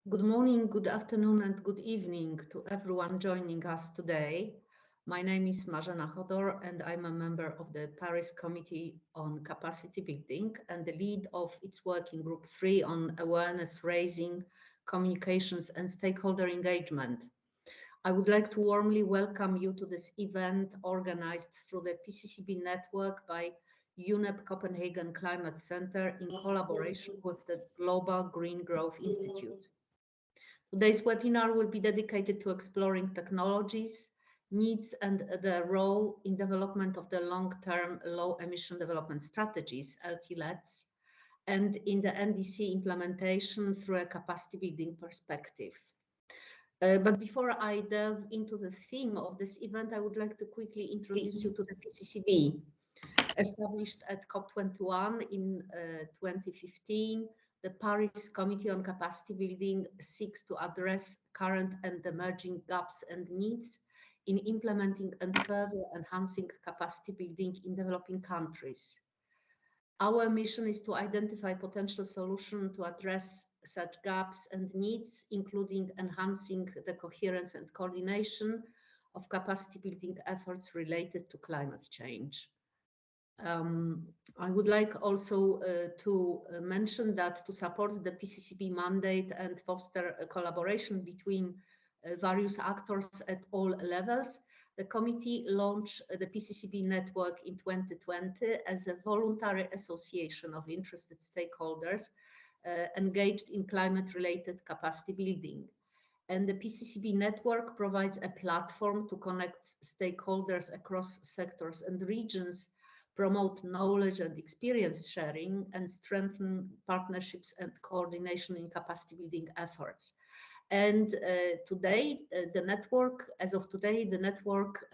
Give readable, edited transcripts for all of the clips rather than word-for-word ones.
Good morning, good afternoon, and good evening to everyone joining us today. My name is Marzena Chodor, and I'm a member of the Paris Committee on Capacity Building and the lead of its Working Group 3 on Awareness Raising, Communications and Stakeholder Engagement. I would like to warmly welcome you to this event organized through the PCCB Network by UNEP Copenhagen Climate Centre in collaboration with the Global Green Growth Institute. Today's webinar will be dedicated to exploring technologies, needs, and the role in development of the long-term low-emission development strategies, LEDS, and in the NDC implementation through a capacity building perspective. But before I delve into the theme of this event, I would like to quickly introduce you to the PCCB. Established at COP21 in 2015, the Paris Committee on Capacity Building seeks to address current and emerging gaps and needs in implementing and further enhancing capacity building in developing countries. Our mission is to identify potential solutions to address such gaps and needs, including enhancing the coherence and coordination of capacity building efforts related to climate change. I would like also to mention that to support the PCCB mandate and foster a collaboration between various actors at all levels, the committee launched the PCCB Network in 2020 as a voluntary association of interested stakeholders engaged in climate-related capacity building. And the PCCB Network provides a platform to connect stakeholders across sectors and regions, promote knowledge and experience sharing, and strengthen partnerships and coordination in capacity building efforts. And today, as of today, the network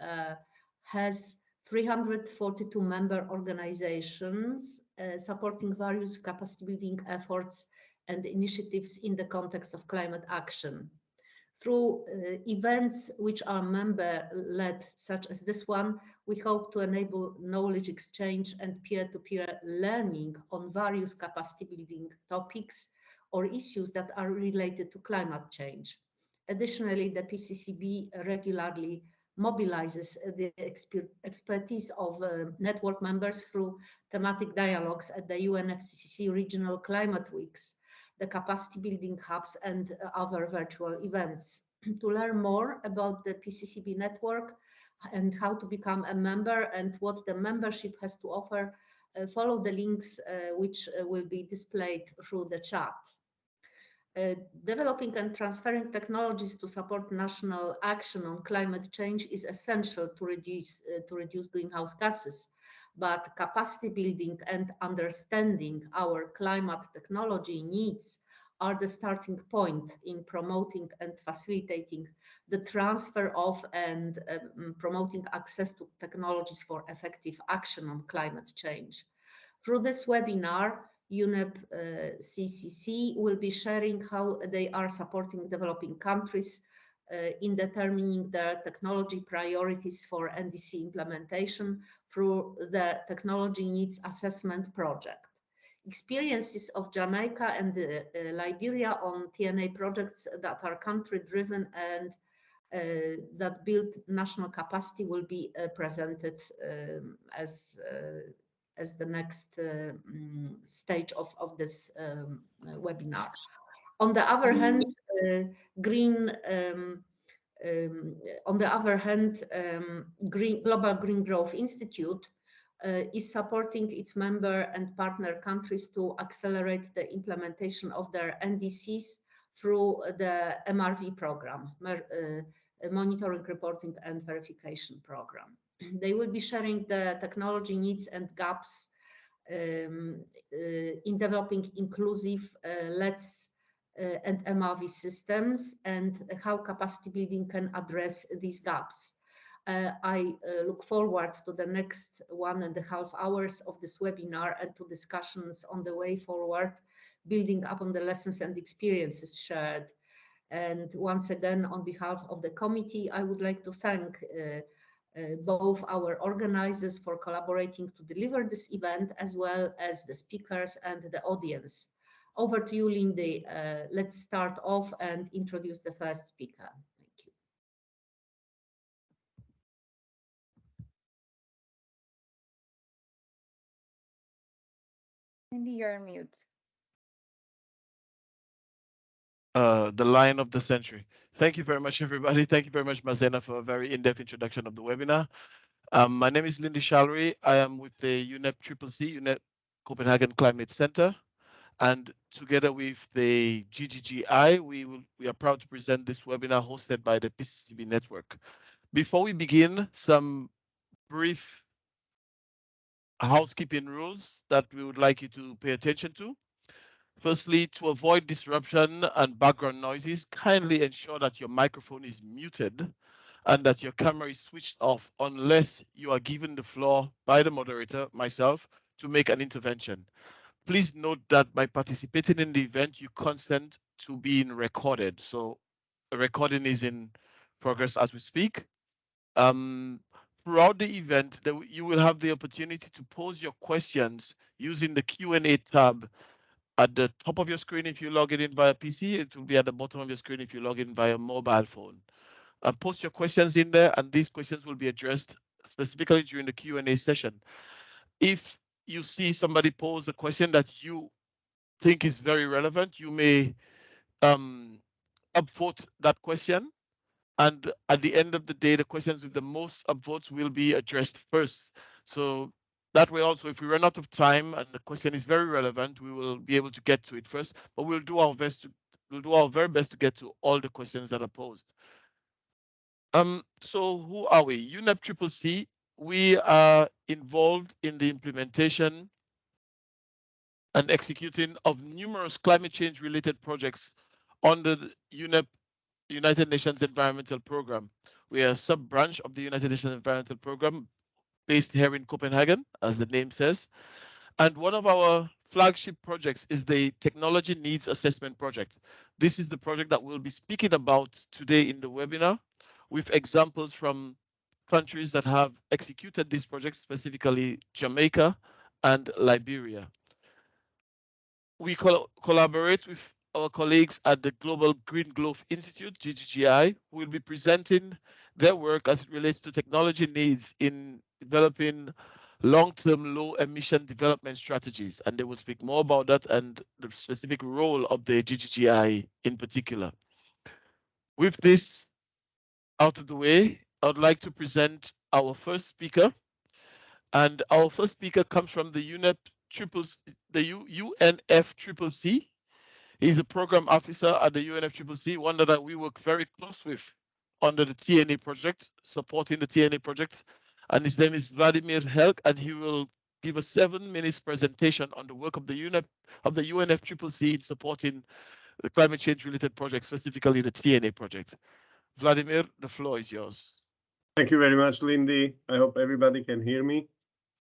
has 342 member organizations supporting various capacity building efforts and initiatives in the context of climate action. Through events which are member-led, such as this one, we hope to enable knowledge exchange and peer-to-peer learning on various capacity building topics or issues that are related to climate change. Additionally, the PCCB regularly mobilizes the expertise of network members through thematic dialogues at the UNEP-CCC regional climate weeks, the capacity building hubs, and other virtual events. To learn more about the PCCB network and how to become a member and what the membership has to offer, follow the links which will be displayed through the chat. Developing and transferring technologies to support national action on climate change is essential to reduce greenhouse gases. But capacity building and understanding our climate technology needs are the starting point in promoting and facilitating the transfer of and promoting access to technologies for effective action on climate change. Through this webinar, UNEP-CCC will be sharing how they are supporting developing countries in determining their technology priorities for NDC implementation through the Technology Needs Assessment Project. Experiences of Jamaica and Liberia on TNA projects that are country-driven and that build national capacity will be presented as the next stage of this webinar. On the other hand, Global Green Growth Institute is supporting its member and partner countries to accelerate the implementation of their NDCs through the MRV program, Monitoring, Reporting and Verification Program. They will be sharing the technology needs and gaps in developing inclusive LEDS and MRV systems and how capacity building can address these gaps. I look forward to the next 1.5 hours of this webinar and to discussions on the way forward, building upon the lessons and experiences shared. And once again, on behalf of the committee, I would like to thank both our organizers for collaborating to deliver this event, as well as the speakers and the audience over to you, Lindy. Let's start off and introduce the first speaker. Thank you. Lindy, you're on mute. The line of the century. Thank you very much, everybody. Thank you very much, Mazena, for a very in-depth introduction of the webinar. My name is Lindy Shallery. I am with the UNEP-CCC, UNEP Copenhagen Climate Centre, and together with the GGGI, we are proud to present this webinar hosted by the PCCB Network. Before we begin, some brief housekeeping rules that we would like you to pay attention to. Firstly, to avoid disruption and background noises, kindly ensure that your microphone is muted and that your camera is switched off unless you are given the floor by the moderator, myself, to make an intervention. Please note that by participating in the event, you consent to being recorded. So a recording is in progress as we speak. Throughout the event, you will have the opportunity to pose your questions using the Q&A tab at the top of your screen if you log in via PC. It will be at the bottom of your screen if you log in via mobile phone. Post your questions in there, and these questions will be addressed specifically during the Q&A session. If you see somebody pose a question that you think is very relevant, you may upvote that question. And at the end of the day, the questions with the most upvotes will be addressed first. So that way also, if we run out of time and the question is very relevant, we will be able to get to it first, but we'll do our very best to get to all the questions that are posed. So who are we? UNEP-CCC, we are involved in the implementation and executing of numerous climate change related projects under the UNEP United Nations Environmental Programme. We are a sub-branch of the United Nations Environmental Programme based here in Copenhagen, as the name says. And one of our flagship projects is the Technology Needs Assessment Project. This is the project that we'll be speaking about today in the webinar, with examples from countries that have executed this project, specifically Jamaica and Liberia. We collaborate with our colleagues at the Global Green Growth Institute, GGGI, who will be presenting their work as it relates to technology needs in developing long-term low-emission development strategies. And they will speak more about that and the specific role of the GGGI in particular. With this out of the way, I would like to present our first speaker. And our first speaker comes from the UNF-CCC. He's a program officer at the UNF-CCC, one that we work very close with under the TNA project, supporting the TNA project. And his name is Vladimir Helk, and he will give a 7-minute presentation on the work of the UNF-CCC in supporting the climate change related project, specifically the TNA project. Vladimir, the floor is yours. Thank you very much, Lindy. I hope everybody can hear me.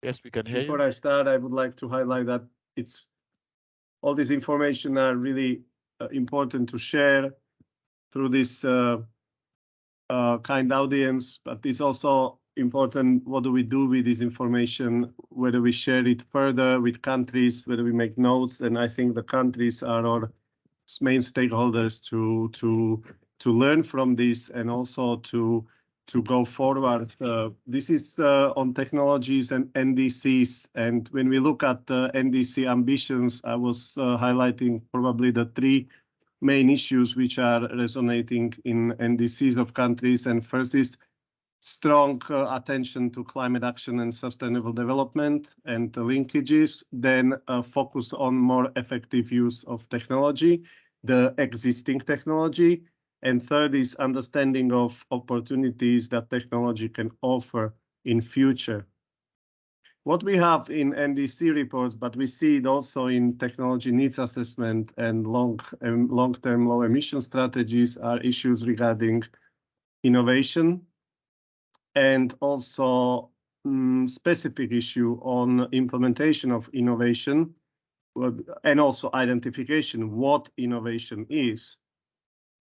Yes, we can hear you. Before I start, I would like to highlight that all this information are really important to share through this kind audience, but it's also important what do we do with this information, whether we share it further with countries, whether we make notes, and I think the countries are our main stakeholders to learn from this and also to go forward. This is on technologies and NDCs, and when we look at the NDC ambitions, I was highlighting probably the 3 main issues which are resonating in NDCs of countries. And first is strong attention to climate action and sustainable development and the linkages, then focus on more effective use of technology, the existing technology, and third is understanding of opportunities that technology can offer in future. What we have in NDC reports, but we see it also in technology needs assessment and long-term low emission strategies, are issues regarding innovation and also specific issue on implementation of innovation and also identification what innovation is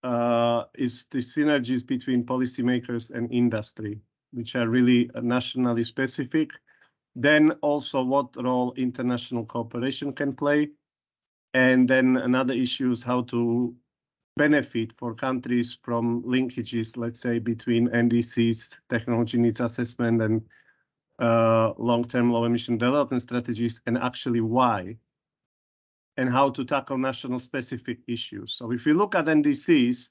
the synergies between policymakers and industry, which are really nationally specific. Then also what role international cooperation can play, And then another issue is how to benefit for countries from linkages, let's say, between NDCs, technology needs assessment, and long-term low-emission development strategies, and actually why, and how to tackle national specific issues. So if you look at NDCs,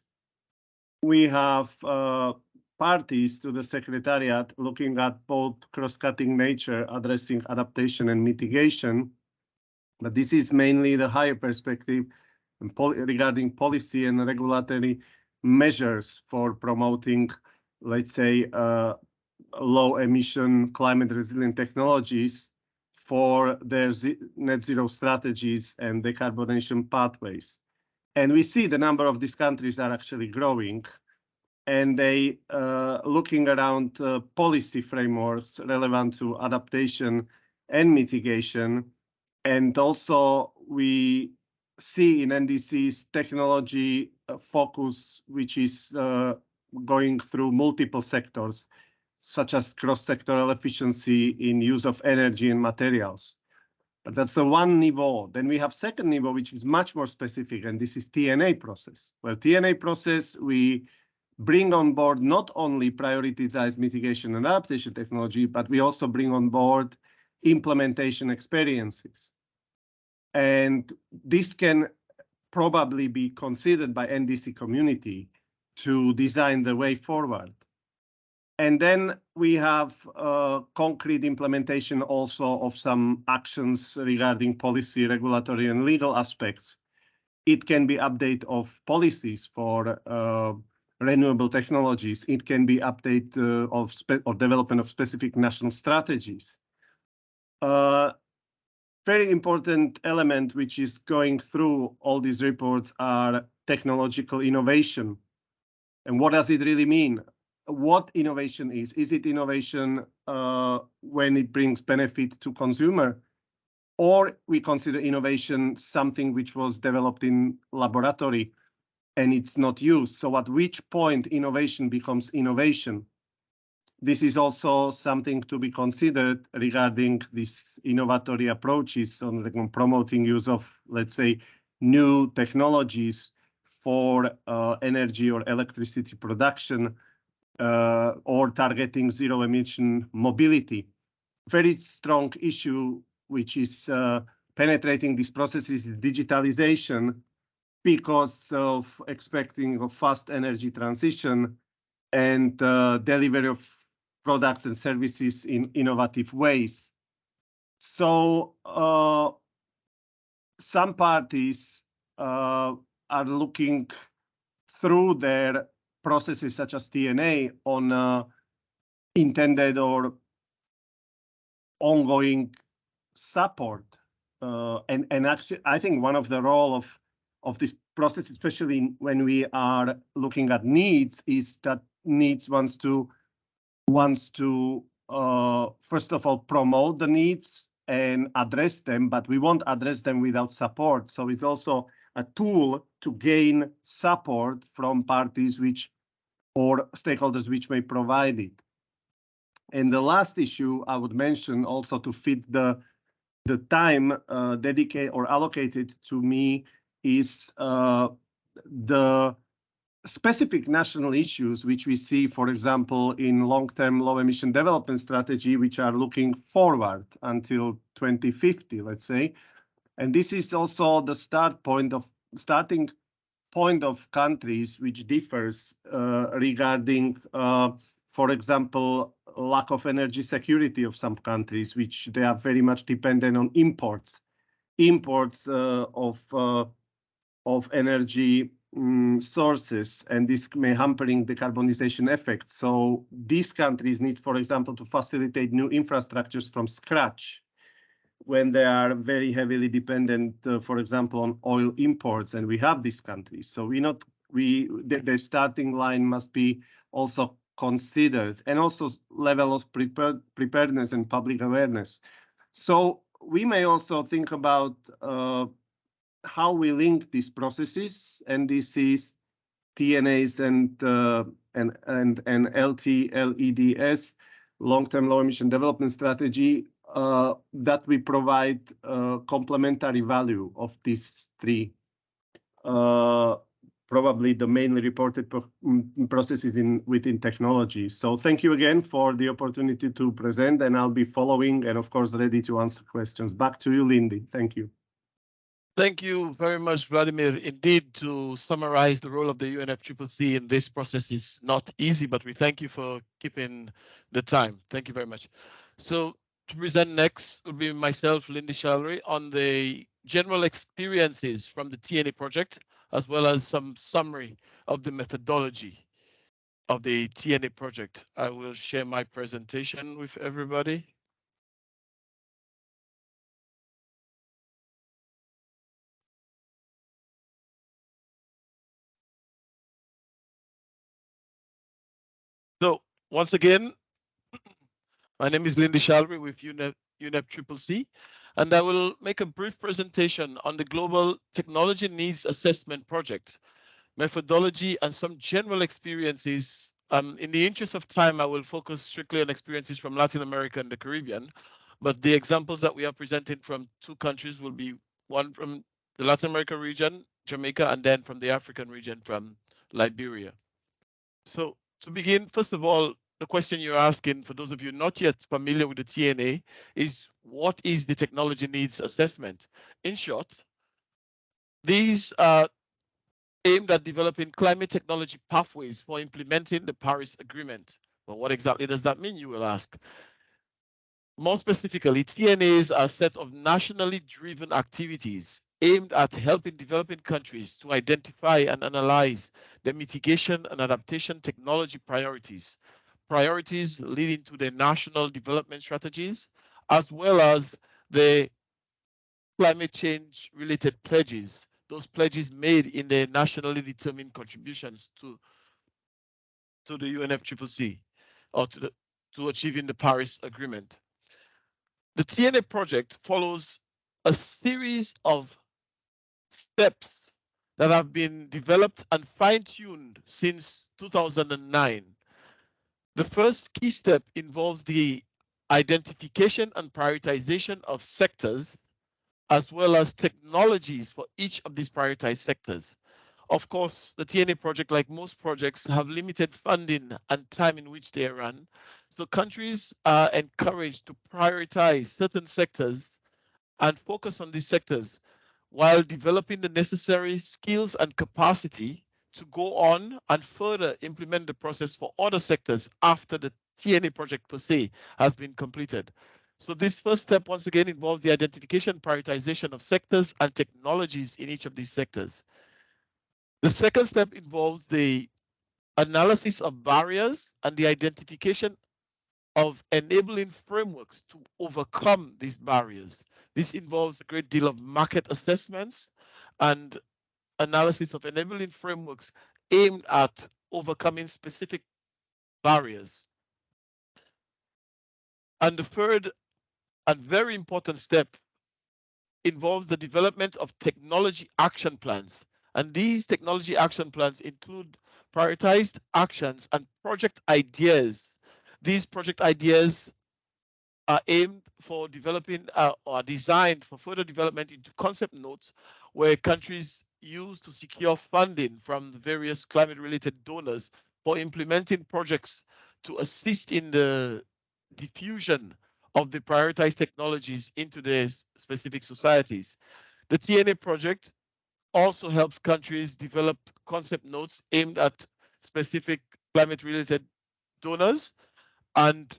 we have parties to the Secretariat looking at both cross-cutting nature, addressing adaptation and mitigation. But this is mainly the higher perspective regarding policy and regulatory measures for promoting, let's say, low emission climate resilient technologies for their net zero strategies and decarbonization pathways. And we see the number of these countries are actually growing, and they looking around policy frameworks relevant to adaptation and mitigation. And also we see in NDC's technology focus, which is going through multiple sectors, such as cross-sectoral efficiency in use of energy and materials. But that's the one niveau. Then we have second niveau, which is much more specific, and this is TNA process. Well, TNA process, we bring on board not only prioritized mitigation and adaptation technology, but we also bring on board implementation experiences. And this can probably be considered by NDC community to design the way forward. And then we have concrete implementation also of some actions regarding policy, regulatory, and legal aspects. It can be update of policies for renewable technologies. It can be update or development of specific national strategies. Very important element which is going through all these reports are technological innovation. And what does it really mean? What innovation is? Is it innovation when it brings benefit to consumer? Or we consider innovation something which was developed in laboratory and it's not used. So at which point innovation becomes innovation? This is also something to be considered regarding these innovatory approaches on promoting use of, let's say, new technologies for energy or electricity production or targeting zero emission mobility. Very strong issue which is penetrating these processes is digitalization because of expecting a fast energy transition and delivery of products and services in innovative ways. So some parties are looking through their processes such as TNA on intended or ongoing support. And actually, I think one of the role of this process, especially when we are looking at needs, is that needs wants to first of all promote the needs and address them, but we won't address them without support. So it's also a tool to gain support from parties which or stakeholders which may provide it. And the last issue I would mention also to fit the time dedicated or allocated to me is the specific national issues which we see, for example, in long-term low-emission development strategy, which are looking forward until 2050, let's say. And this is also the starting point of countries which differs regarding, for example, lack of energy security of some countries, which they are very much dependent on imports of energy sources, and this may hampering the decarbonization effect. So these countries need, for example, to facilitate new infrastructures from scratch when they are very heavily dependent, for example, on oil imports, and we have these countries. So their starting line must be also considered, and also level of preparedness and public awareness. So we may also think about how we link these processes, NDCs, TNAs, and LEDS, long-term low-emission development strategy, that we provide complementary value of these three. Probably the mainly reported processes within technology. So thank you again for the opportunity to present, and I'll be following and of course ready to answer questions. Back to you, Lindy. Thank you. Thank you very much, Vladimir. Indeed, to summarize the role of the UNEP-CCC in this process is not easy, but we thank you for keeping the time. Thank you very much. So to present next will be myself, Lindy Shalry, on the general experiences from the TNA project, as well as some summary of the methodology of the TNA project. I will share my presentation with everybody. So once again, my name is Lindy Shalry with UNEP-CCC, and I will make a brief presentation on the Global Technology Needs Assessment Project, methodology, and some general experiences. In the interest of time, I will focus strictly on experiences from Latin America and the Caribbean, but the examples that we are presenting from two countries will be one from the Latin America region, Jamaica, and then from the African region from Liberia. So to begin, first of all, the question you're asking, for those of you not yet familiar with the TNA, is what is the technology needs assessment? In short, these are aimed at developing climate technology pathways for implementing the Paris Agreement. Well, what exactly does that mean, you will ask? More specifically, TNAs are a set of nationally driven activities aimed at helping developing countries to identify and analyze the mitigation and adaptation technology priorities leading to their national development strategies, as well as the climate change related pledges, those pledges made in their nationally determined contributions to the UNEP-CCC or to achieving the Paris Agreement. The TNA project follows a series of steps that have been developed and fine-tuned since 2009. The first key step involves the identification and prioritization of sectors, as well as technologies for each of these prioritized sectors. Of course, the TNA project, like most projects, have limited funding and time in which they run. So countries are encouraged to prioritize certain sectors and focus on these sectors while developing the necessary skills and capacity to go on and further implement the process for other sectors after the TNA project per se has been completed. So this first step, once again, involves the identification and prioritization of sectors and technologies in each of these sectors. The second step involves the analysis of barriers and the identification of enabling frameworks to overcome these barriers. This involves a great deal of market assessments and analysis of enabling frameworks aimed at overcoming specific barriers. And the third and very important step involves the development of technology action plans. And these technology action plans include prioritized actions and project ideas. These project ideas are aimed for developing or designed for further development into concept notes where countries use to secure funding from the various climate-related donors for implementing projects to assist in the diffusion of the prioritized technologies into their specific societies. The TNA project also helps countries develop concept notes aimed at specific climate-related donors. And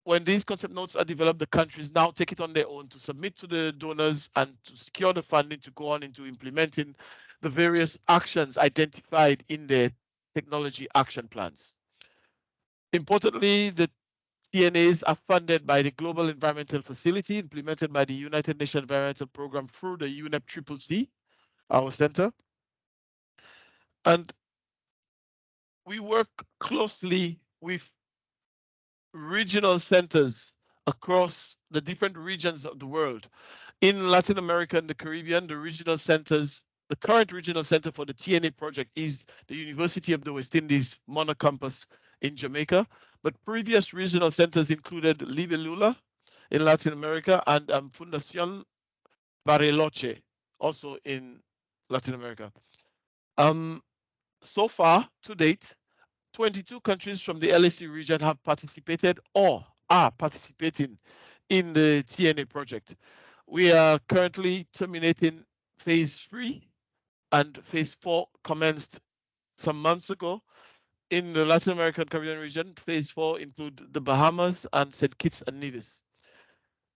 when these concept notes are developed, the countries now take it on their own to submit to the donors and to secure the funding to go on into implementing the various actions identified in their technology action plans. Importantly, the TNAs are funded by the Global Environmental Facility implemented by the United Nations Environmental Programme through the UNEP-CCC, our center. And we work closely with regional centers across the different regions of the world. In Latin America and the Caribbean, the regional centers, the current regional center for the TNA project is the University of the West Indies Mono Campus in Jamaica, but previous regional centers included Libelula, in Latin America, and Fundación Bariloche, also in Latin America. So far, to date, 22 countries from the LAC region have participated or are participating in the TNA project. We are currently terminating phase 3, and phase 4 commenced some months ago. In the Latin American Caribbean region, phase 4 include the Bahamas and St. Kitts and Nevis.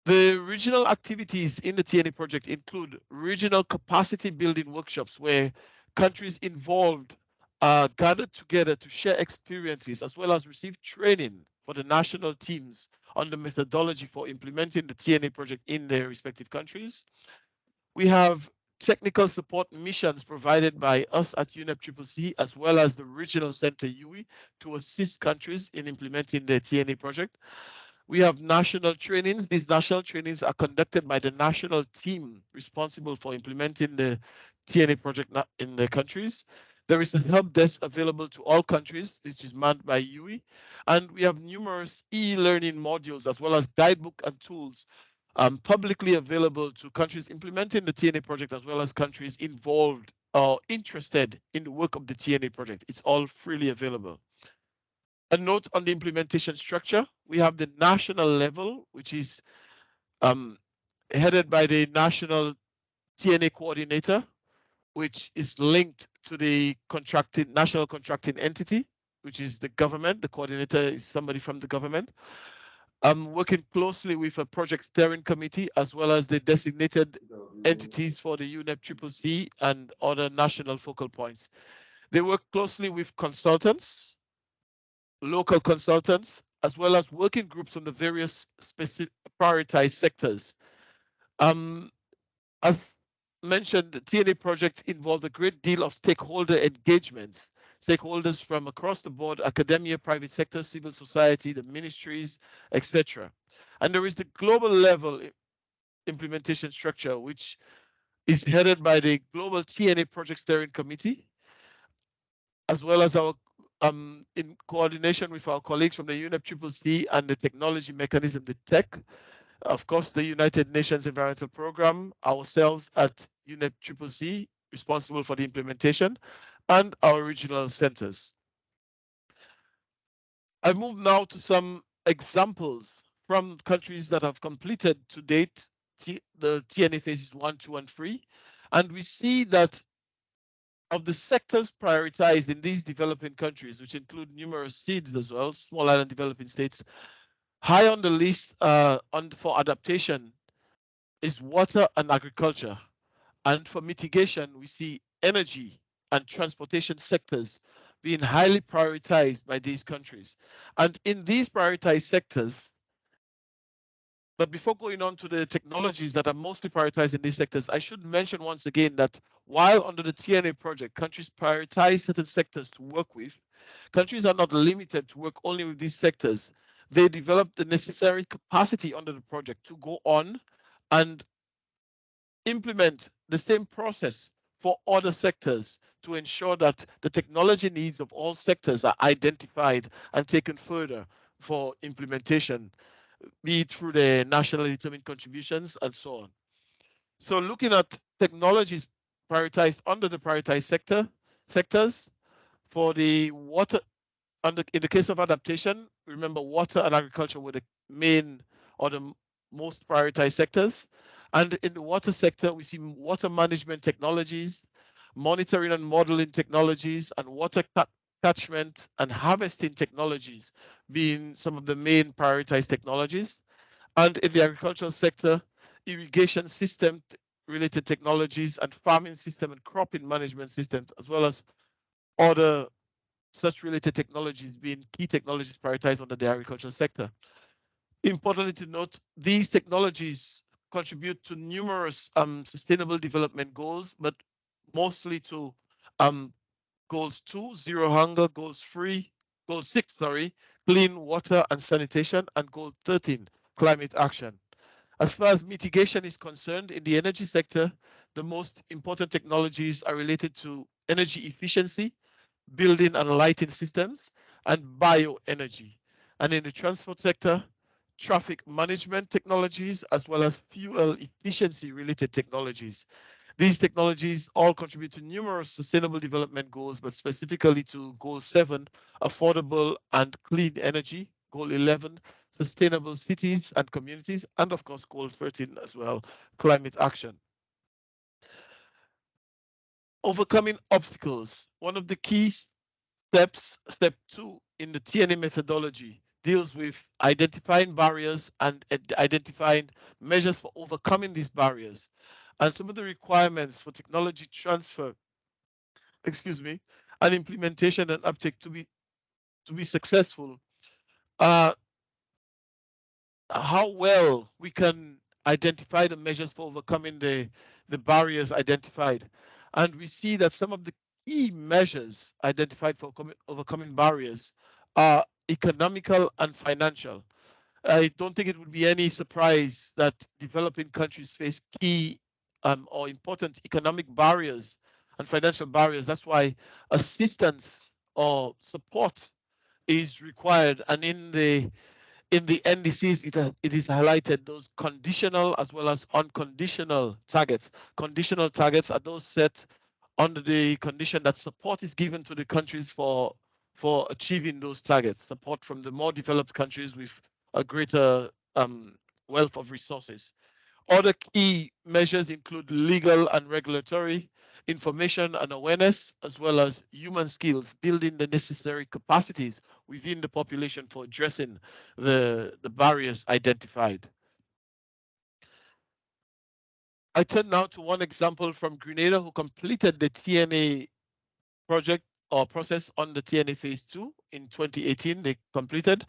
The regional activities in the TNA project include regional capacity building workshops where countries involved are gathered together to share experiences as well as receive training for the national teams on the methodology for implementing the TNA project in their respective countries. We have technical support missions provided by us at UNEP-CCC as well as the regional center UE to assist countries in implementing the TNA project. We have national trainings. These national trainings are conducted by the national team responsible for implementing the TNA project in the countries. There is a help desk available to all countries, which is manned by UE. And we have numerous e-learning modules as well as guidebook and tools publicly available to countries implementing the TNA project as well as countries involved or interested in the work of the TNA project. It's all freely available. A note on the implementation structure. We have the national level, which is headed by the national TNA coordinator, which is linked to the national contracting entity, which is the government. The coordinator is somebody from the government. I'm working closely with a project steering committee as well as the designated entities for the UNEP-CCC and other national focal points. They work closely with consultants, local consultants, as well as working groups on the various specific prioritized sectors. As mentioned, the TNA project involved a great deal of stakeholder engagements, stakeholders from across the board, academia, private sector, civil society, the ministries, etc. And there is the global level implementation structure, which is headed by the Global TNA Project Steering Committee, as well as our in coordination with our colleagues from the UNEP-CCC and the technology mechanism, the tech, of course, the United Nations Environmental Programme, ourselves at UNEP-CCC, responsible for the implementation, and our regional centers. I move now to some examples from countries that have completed to date the TNA phases 1, 2, and 3. And we see that of the sectors prioritized in these developing countries, which include numerous SIDS as well, small island developing states, high on the list for adaptation is water and agriculture. And for mitigation, we see energy and transportation sectors being highly prioritized by these countries. And in these prioritized sectors, but before going on to the technologies that are mostly prioritized in these sectors, I should mention once again that while under the TNA project, countries prioritize certain sectors to work with, countries are not limited to work only with these sectors. They develop the necessary capacity under the project to go on and implement the same process for other sectors to ensure that the technology needs of all sectors are identified and taken further for implementation, be it through the nationally determined contributions and so on. So looking at technologies prioritized under the prioritized sectors, for the water, in the case of adaptation, remember water and agriculture were the main or the most prioritized sectors. And in the water sector, we see water management technologies, monitoring and modeling technologies, and water catchment and harvesting technologies being some of the main prioritized technologies. And in the agricultural sector, irrigation system related technologies and farming system and cropping management systems, as well as other such related technologies being key technologies prioritized under the agricultural sector. Importantly to note, these technologies contribute to numerous sustainable development goals, but mostly to goals 2, zero hunger, goal 6, clean water and sanitation, and goal 13, climate action. As far as mitigation is concerned, in the energy sector, the most important technologies are related to energy efficiency, building and lighting systems, and bioenergy. And in the transport sector, traffic management technologies, as well as fuel efficiency related technologies. These technologies all contribute to numerous sustainable development goals, but specifically to Goal 7, affordable and clean energy, Goal 11, sustainable cities and communities, and of course, Goal 13 as well, climate action. Overcoming obstacles. One of the key steps, step 2 in the TNA methodology, deals with identifying barriers and identifying measures for overcoming these barriers. And some of the requirements for technology transfer, and implementation and uptake to be successful are how well we can identify the measures for overcoming the barriers identified. And we see that some of the key measures identified for overcoming barriers are economical and financial. I don't think it would be any surprise that developing countries face key or important economic barriers and financial barriers. That's why assistance or support is required. And in the NDCs, it is highlighted those conditional as well as unconditional targets. Conditional targets are those set under the condition that support is given to the countries for achieving those targets, support from the more developed countries with a greater wealth of resources. Other key measures include legal and regulatory, information and awareness, as well as human skills, building the necessary capacities within the population for addressing the barriers identified. I turn now to one example from Grenada, who completed the TNA project or process on the TNA phase 2 in 2018. They completed,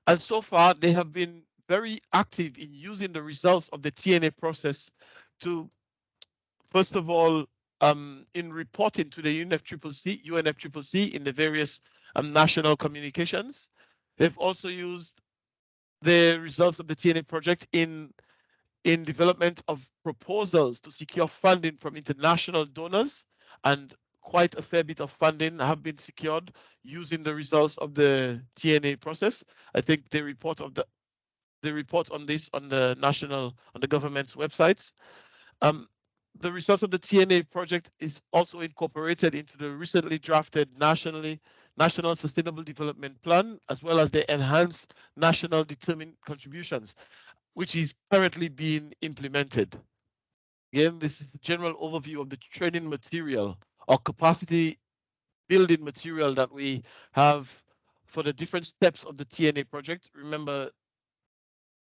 and so far they have been very active in using the results of the TNA process to, first of all, in reporting to the UNEP-CCC in the various national communications. They've also used the results of the TNA project in development of proposals to secure funding from international donors, and quite a fair bit of funding have been secured using the results of the TNA process. I think the report on this on the government's websites. The results of the TNA project is also incorporated into the recently drafted National Sustainable Development Plan, as well as the Enhanced National Determined Contributions, which is currently being implemented. Again, this is a general overview of the training material or capacity building material that we have for the different steps of the TNA project. Remember,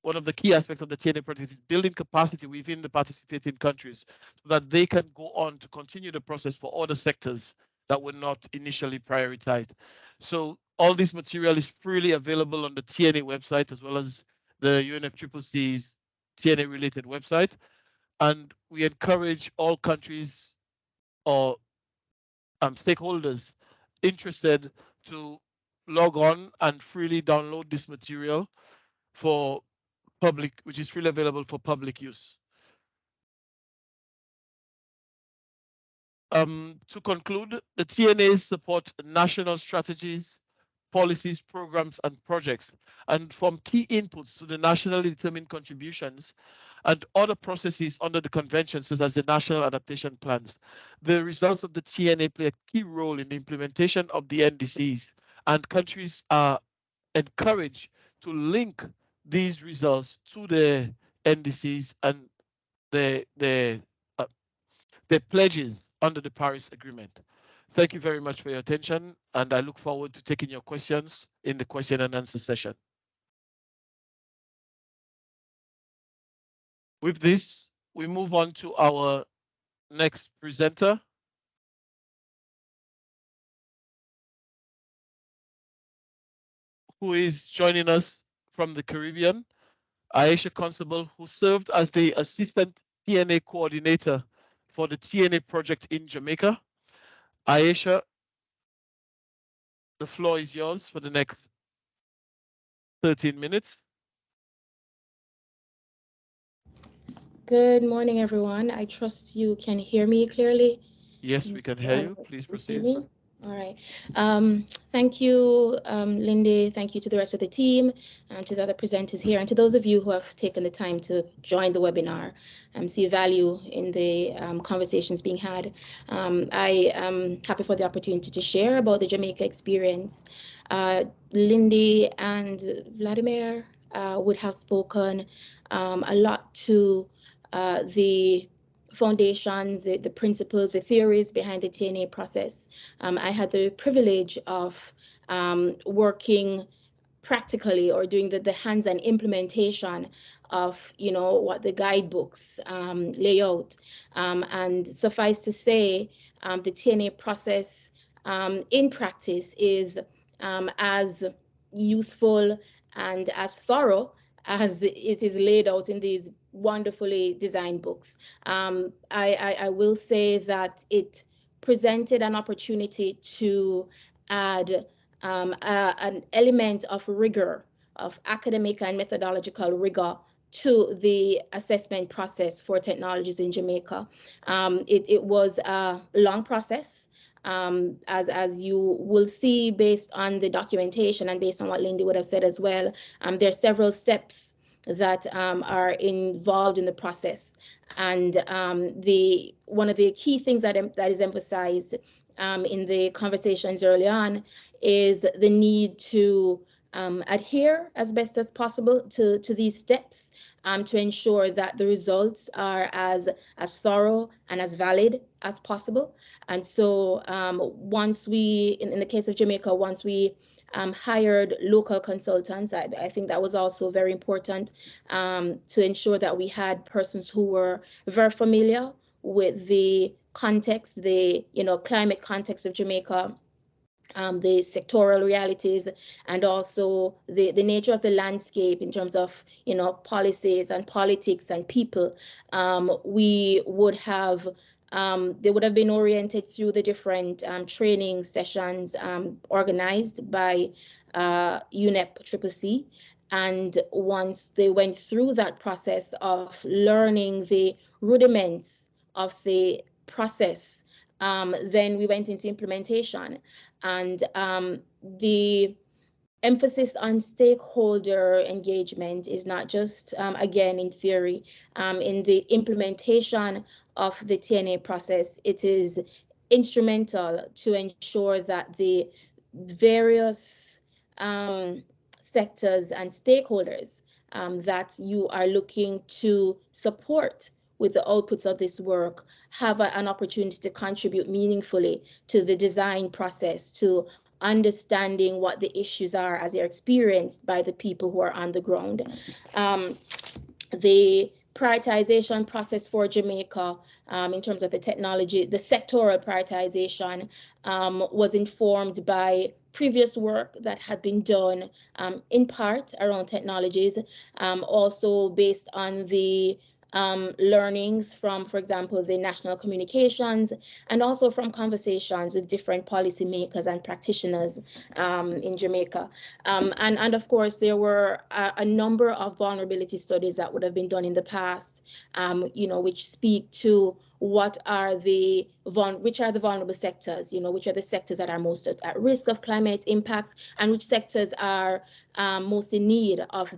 one of the key aspects of the TNA project is building capacity within the participating countries so that they can go on to continue the process for other sectors that were not initially prioritized. So all this material is freely available on the TNA website, as well as the UNEP-CCC's TNA related website. And we encourage all countries or stakeholders interested to log on and freely download this material for public, which is freely available for public use. To conclude, the TNAs support national strategies, policies, programs, and projects, and form key inputs to the nationally determined contributions and other processes under the convention, such as the national adaptation plans. The results of the TNA play a key role in the implementation of the NDCs, and countries are encouraged to link these results to the NDCs and the pledges under the Paris Agreement. Thank you very much for your attention, and I look forward to taking your questions in the question and answer session. With this, we move on to our next presenter, who is joining us from the Caribbean, Aisha Constable, who served as the Assistant TNA Coordinator for the TNA project in Jamaica. Aisha, the floor is yours for the next 13 minutes. Good morning, everyone. I trust you can hear me clearly. Yes, we can hear you. Please proceed. All right. Thank you, Lindy. Thank you to the rest of the team, to the other presenters here, and to those of you who have taken the time to join the webinar, see value in the conversations being had. I am happy for the opportunity to share about the Jamaica experience. Lindy and Vladimir would have spoken a lot to the foundations, the principles, the theories behind the TNA process. I had the privilege of working practically or doing the hands-on implementation of, what the guidebooks lay out. And suffice to say, the TNA process in practice is as useful and as thorough as it is laid out in these wonderfully designed books. I will say that it presented an opportunity to add an element of rigor, of academic and methodological rigor to the assessment process for technologies in Jamaica. It was a long process. As you will see based on the documentation and based on what Lindy would have said as well, there are several steps that are involved in the process. And one of the key things that is emphasized in the conversations early on is the need to adhere as best as possible to these steps to ensure that the results are as thorough and as valid as possible. And so once we, in the case of Jamaica, once we hired local consultants, I think that was also very important to ensure that we had persons who were very familiar with the context, the climate context of Jamaica, the sectoral realities, and also the nature of the landscape in terms of policies and politics and people. We would have they would have been oriented through the different training sessions organized by UNEP-CCC. And once they went through that process of learning the rudiments of the process, then we went into implementation. And the emphasis on stakeholder engagement is not just, again, in theory. In the implementation of the TNA process, it is instrumental to ensure that the various sectors and stakeholders that you are looking to support with the outputs of this work have an opportunity to contribute meaningfully to the design process, to understanding what the issues are as they're experienced by the people who are on the ground. The prioritization process for Jamaica in terms of the technology, the sectoral prioritization was informed by previous work that had been done in part around technologies, also based on the learnings from, for example, the national communications, and also from conversations with different policymakers and practitioners in Jamaica. And of course, there were a number of vulnerability studies that would have been done in the past, which speak to which are the vulnerable sectors, which are the sectors that are most at risk of climate impacts, and which sectors are most in need of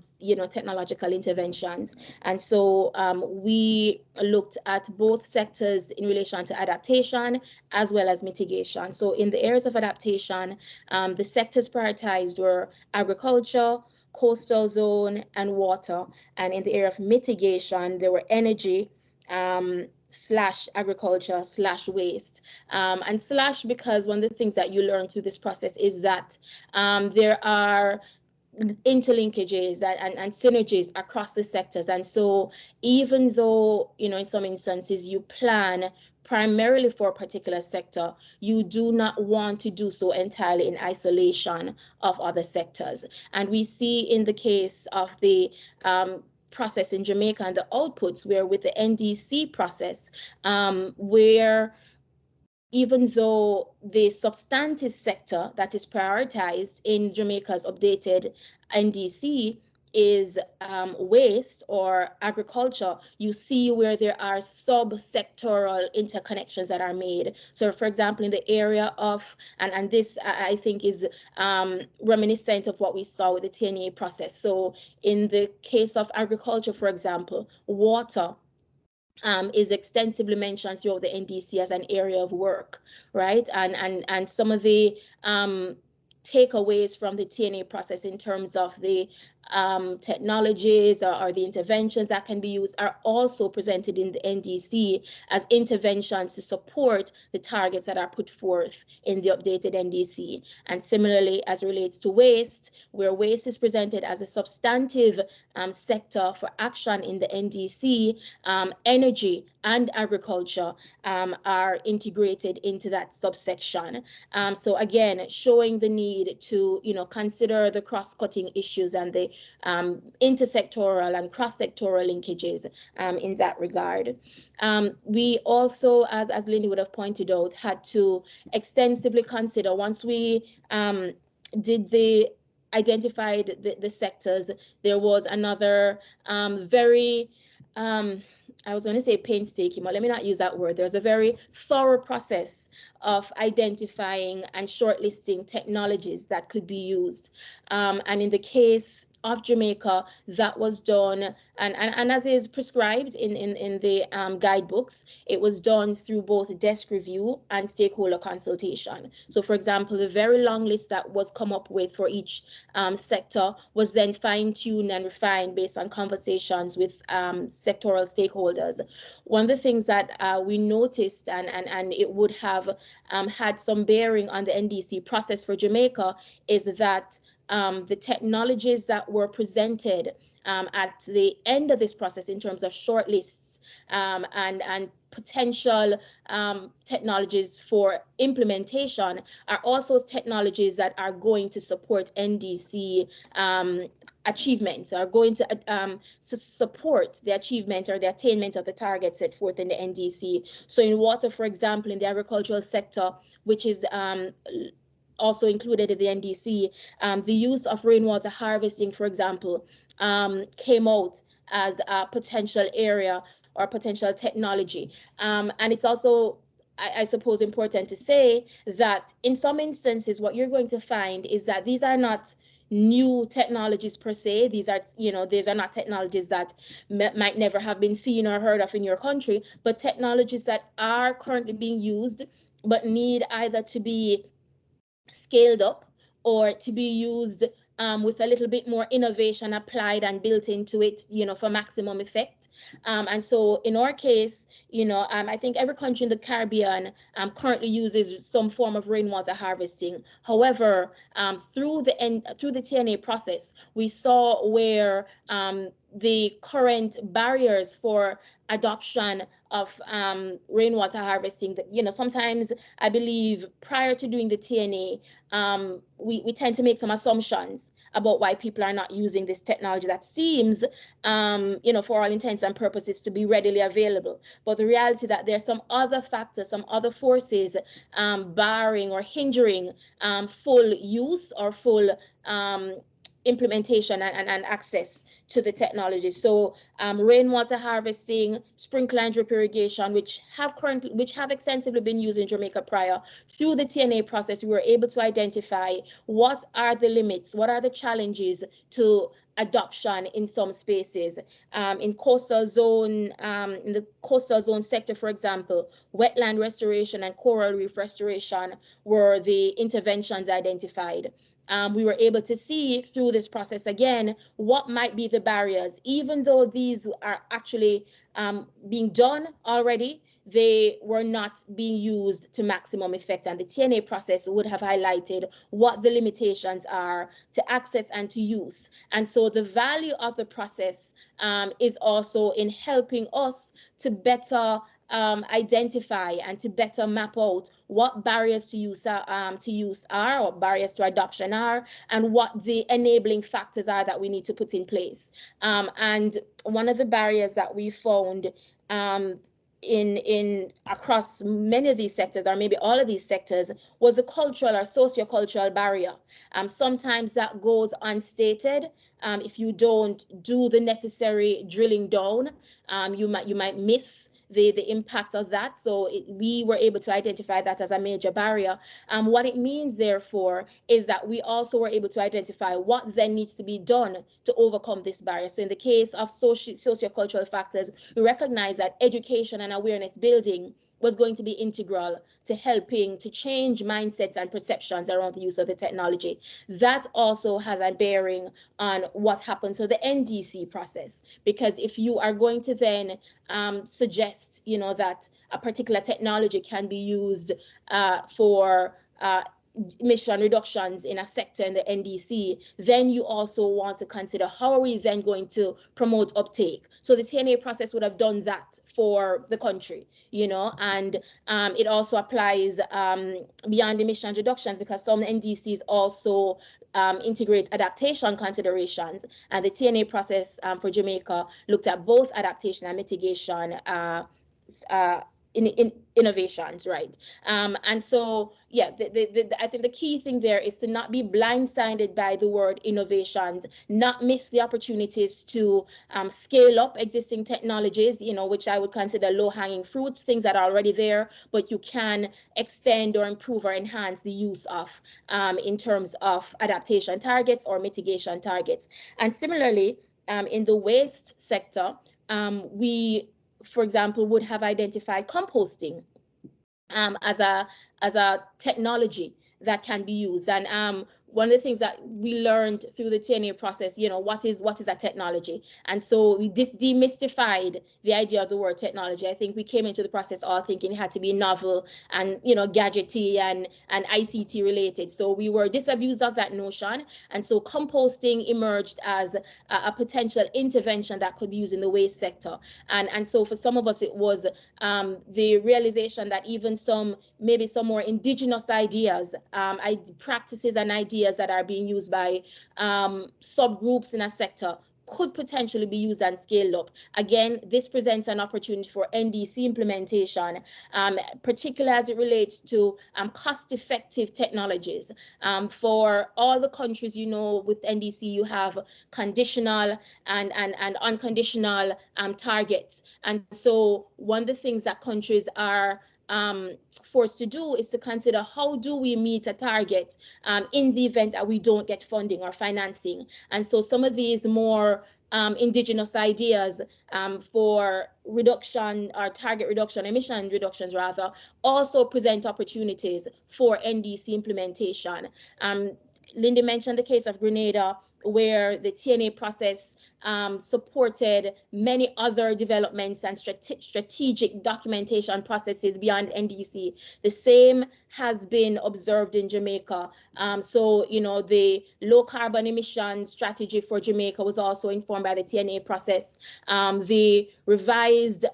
technological interventions. And so we looked at both sectors in relation to adaptation as well as mitigation. So in the areas of adaptation, the sectors prioritized were agriculture, coastal zone, and water. And in the area of mitigation, there were energy, / agriculture / waste, and / because one of the things that you learn through this process is that there are interlinkages and synergies across the sectors. And so even though in some instances you plan primarily for a particular sector, you do not want to do so entirely in isolation of other sectors. And we see in the case of the process in Jamaica and the outputs, where with the NDC process, where even though the substantive sector that is prioritized in Jamaica's updated NDC is waste or agriculture, you see where there are sub-sectoral interconnections that are made. So for example, in the area of, and this I think is reminiscent of what we saw with the TNA process. So in the case of agriculture, for example, water is extensively mentioned throughout the NDC as an area of work, right? And some of the takeaways from the TNA process in terms of the technologies or the interventions that can be used are also presented in the NDC as interventions to support the targets that are put forth in the updated NDC. And similarly, as relates to waste, where waste is presented as a substantive sector for action in the NDC, energy and agriculture are integrated into that subsection. So again, showing the need to consider the cross-cutting issues and the intersectoral and cross-sectoral linkages in that regard. We also, as Lindy would have pointed out, had to extensively consider, once we identified the sectors, there was another very I was going to say painstaking, but let me not use that word. There's a very thorough process of identifying and shortlisting technologies that could be used. And in the case of Jamaica, that was done, and as is prescribed in the guidebooks, it was done through both desk review and stakeholder consultation. So for example, the very long list that was come up with for each sector was then fine-tuned and refined based on conversations with sectoral stakeholders. One of the things that we noticed, and it would have had some bearing on the NDC process for Jamaica, is that the technologies that were presented at the end of this process in terms of shortlists and potential technologies for implementation are also technologies that are going to support NDC achievements, are going to support the achievement or the attainment of the targets set forth in the NDC. So in water, for example, in the agricultural sector, which is also included in the NDC, the use of rainwater harvesting, for example, came out as a potential area or potential technology. And it's also, I suppose, important to say that in some instances, what you're going to find is that these are not new technologies per se. These are not technologies that might never have been seen or heard of in your country, but technologies that are currently being used but need either to be scaled up or to be used with a little bit more innovation applied and built into it, for maximum effect. And so in our case, I think every country in the Caribbean currently uses some form of rainwater harvesting. However, through the TNA process, we saw where the current barriers for adoption of rainwater harvesting, that sometimes I believe prior to doing the TNA, we tend to make some assumptions about why people are not using this technology that seems, for all intents and purposes, to be readily available. But the reality that there are some other factors, some other forces barring or hindering full use or full implementation and access to the technology. So rainwater harvesting, sprinkler and drip irrigation, which have extensively been used in Jamaica prior. Through the TNA process, we were able to identify what are the limits, what are the challenges to adoption in some spaces. In coastal zone, in the coastal zone sector, for example, wetland restoration and coral reef restoration were the interventions identified. We were able to see through this process again what might be the barriers. Even though these are actually being done already, they were not being used to maximum effect, and the TNA process would have highlighted what the limitations are to access and to use. And so the value of the process is also in helping us to better identify and to better map out what barriers to use are, or barriers to adoption are, and what the enabling factors are that we need to put in place. And one of the barriers that we found in across many of these sectors, or maybe all of these sectors, was a cultural or sociocultural barrier. Sometimes that goes unstated. If you don't do the necessary drilling down, you might miss the impact of that. So we were able to identify that as a major barrier. What it means, therefore, is that we also were able to identify what then needs to be done to overcome this barrier. So in the case of sociocultural factors, we recognize that education and awareness building was going to be integral to helping to change mindsets and perceptions around the use of the technology. That also has a bearing on what happens to the NDC process, because if you are going to then suggest, that a particular technology can be used for emission reductions in a sector in the NDC, then you also want to consider how are we then going to promote uptake. So the TNA process would have done that for the country, and it also applies beyond emission reductions, because some NDCs also integrate adaptation considerations, and the TNA process for Jamaica looked at both adaptation and mitigation in innovations, right? And so, yeah, I think the key thing there is to not be blindsided by the word innovations, not miss the opportunities to scale up existing technologies, which I would consider low-hanging fruits, things that are already there, but you can extend or improve or enhance the use of in terms of adaptation targets or mitigation targets. And similarly, in the waste sector, we, for example, would have identified composting as a technology that can be used. And one of the things that we learned through the TNA process, what is that technology? And so we demystified the idea of the word technology. I think we came into the process all thinking it had to be novel and, gadgety and ICT related. So we were disabused of that notion. And so composting emerged as a potential intervention that could be used in the waste sector. And so for some of us, it was the realization that even maybe some more indigenous ideas, practices and ideas that are being used by subgroups in a sector could potentially be used and scaled up. Again, this presents an opportunity for NDC implementation, particularly as it relates to cost-effective technologies. For all the countries, with NDC, you have conditional and unconditional targets. And so one of the things that countries are forced to do is to consider how do we meet a target in the event that we don't get funding or financing. And so some of these more indigenous ideas for reduction or target reduction, emission reductions rather, also present opportunities for NDC implementation. Lindy mentioned the case of Grenada, where the TNA process supported many other developments and strategic documentation processes beyond NDC. The same has been observed in Jamaica. So, the low carbon emission strategy for Jamaica was also informed by the TNA process. The revised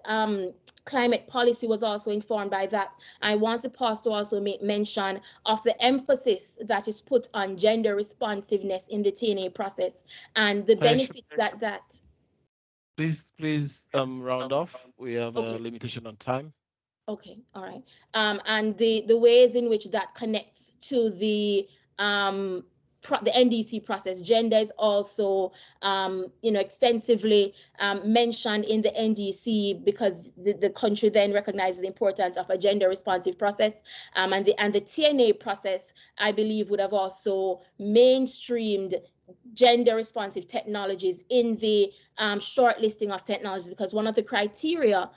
climate policy was also informed by that. I want to pause to also make mention of the emphasis that is put on gender responsiveness in the TNA process and the benefits that. Please round off. We have a limitation on time. Okay, all right. And the ways in which that connects to the NDC process. Gender is also, extensively mentioned in the NDC because the country then recognizes the importance of a gender responsive process. And the TNA process, I believe, would have also mainstreamed gender responsive technologies in the shortlisting of technologies, because one of the criteria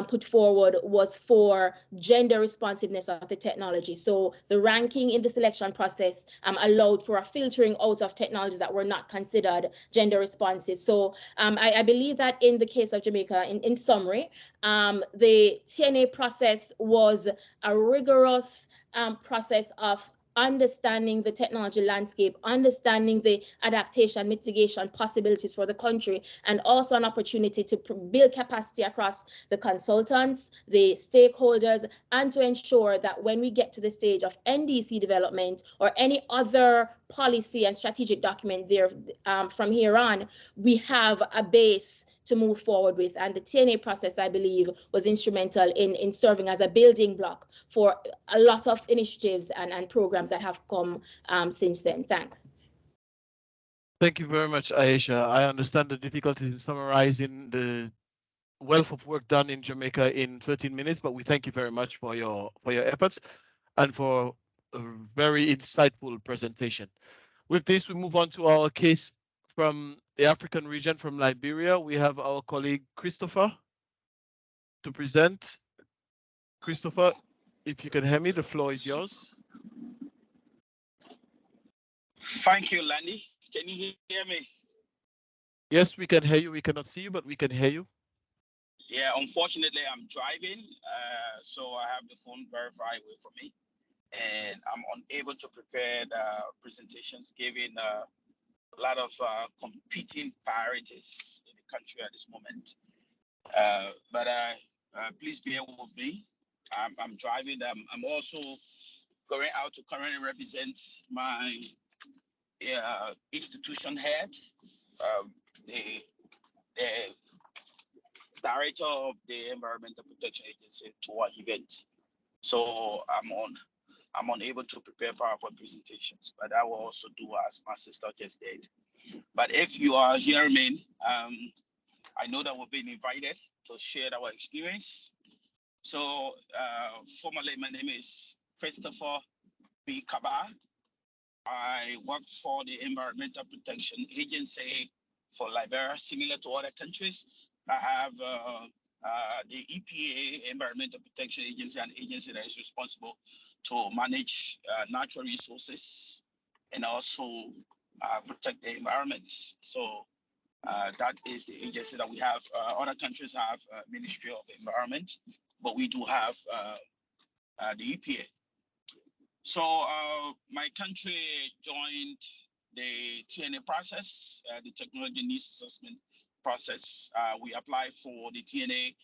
put forward was for gender responsiveness of the technology. So the ranking in the selection process allowed for a filtering out of technologies that were not considered gender responsive. So I believe that in the case of Jamaica, in summary, the TNA process was a rigorous process of understanding the technology landscape, understanding the adaptation, mitigation possibilities for the country, and also an opportunity to build capacity across the consultants, the stakeholders, and to ensure that when we get to the stage of NDC development or any other policy and strategic document there from here on, we have a base to move forward with. And the TNA process, I believe, was instrumental in serving as a building block for a lot of initiatives and programs that have come since then. Thanks. Thank you very much, Aisha. I understand the difficulties in summarizing the wealth of work done in Jamaica in 13 minutes, but we thank you very much for your efforts and for a very insightful presentation. With this, we move on to our case from the African region, from Liberia. We have our colleague Christopher to present. Christopher, if you can hear me, the floor is yours. Thank you, Landy. Can you hear me? Yes, we can hear you. We cannot see you, but we can hear you. Yeah, unfortunately, I'm driving, so I have the phone very far away from me, and I'm unable to prepare the presentations, given a lot of competing priorities in the country at this moment. But please bear with me. I'm driving. I'm also going out to currently represent my institution head, the director of the Environmental Protection Agency, to our event. So I'm unable to prepare PowerPoint presentations, but I will also do as my sister just did. But if you are hearing me, I know that we've been invited to share our experience. So formally, my name is Christopher B. Kaba. I work for the Environmental Protection Agency for Liberia, similar to other countries. I have the EPA, Environmental Protection Agency, an agency that is responsible to manage natural resources and also protect the environment. So that is the agency that we have. Other countries have Ministry of Environment, but we do have the EPA. So my country joined the TNA process, the Technology Needs Assessment process. We applied for the TNA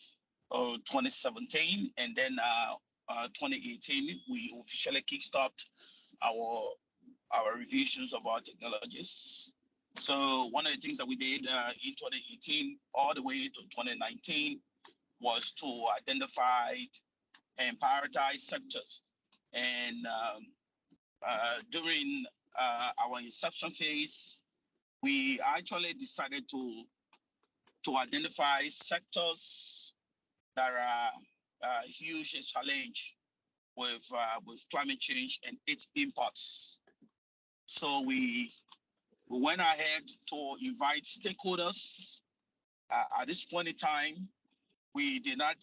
2017, and then 2018, we officially kickstarted our revisions of our technologies. So one of the things that we did in 2018 all the way to 2019 was to identify and prioritize sectors. And during our inception phase, we actually decided to identify sectors that are a huge challenge with climate change and its impacts. So we went ahead to invite stakeholders. At this point in time, we did not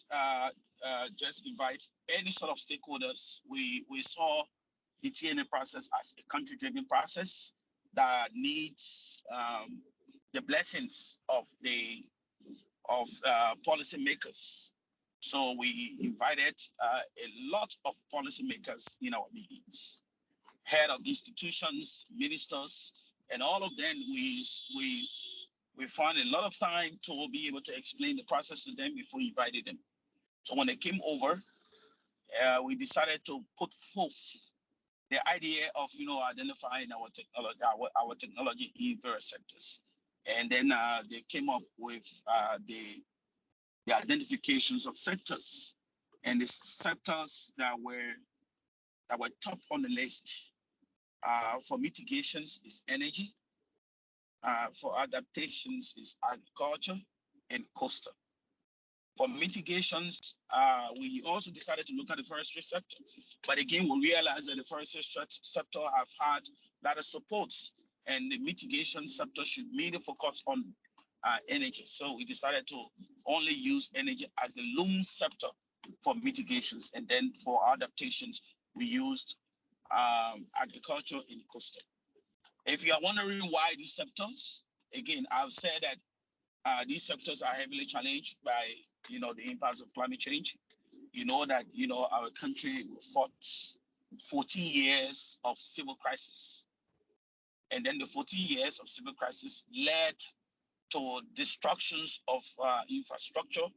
just invite any sort of stakeholders. We saw the TNA process as a country-driven process that needs the blessings of policymakers. So we invited a lot of policymakers in our meetings, head of institutions, ministers, and all of them. We found a lot of time to be able to explain the process to them before we invited them. So when they came over, we decided to put forth the idea of identifying our technology in various sectors, and then they came up with the identifications of sectors, and the sectors that were top on the list for mitigations is energy, for adaptations is agriculture and coastal. For mitigations, we also decided to look at the forestry sector. But again, we realized that the forestry sector have had a lot of supports, and the mitigation sector should mainly focus on energy. So we decided to only use energy as the lone sector for mitigations. And then for adaptations, we used agriculture and coastal. If you are wondering why these sectors, again, I've said that these sectors are heavily challenged by the impacts of climate change. You know that our country fought 14 years of civil crisis, and then the 14 years of civil crisis led to destructions of infrastructure.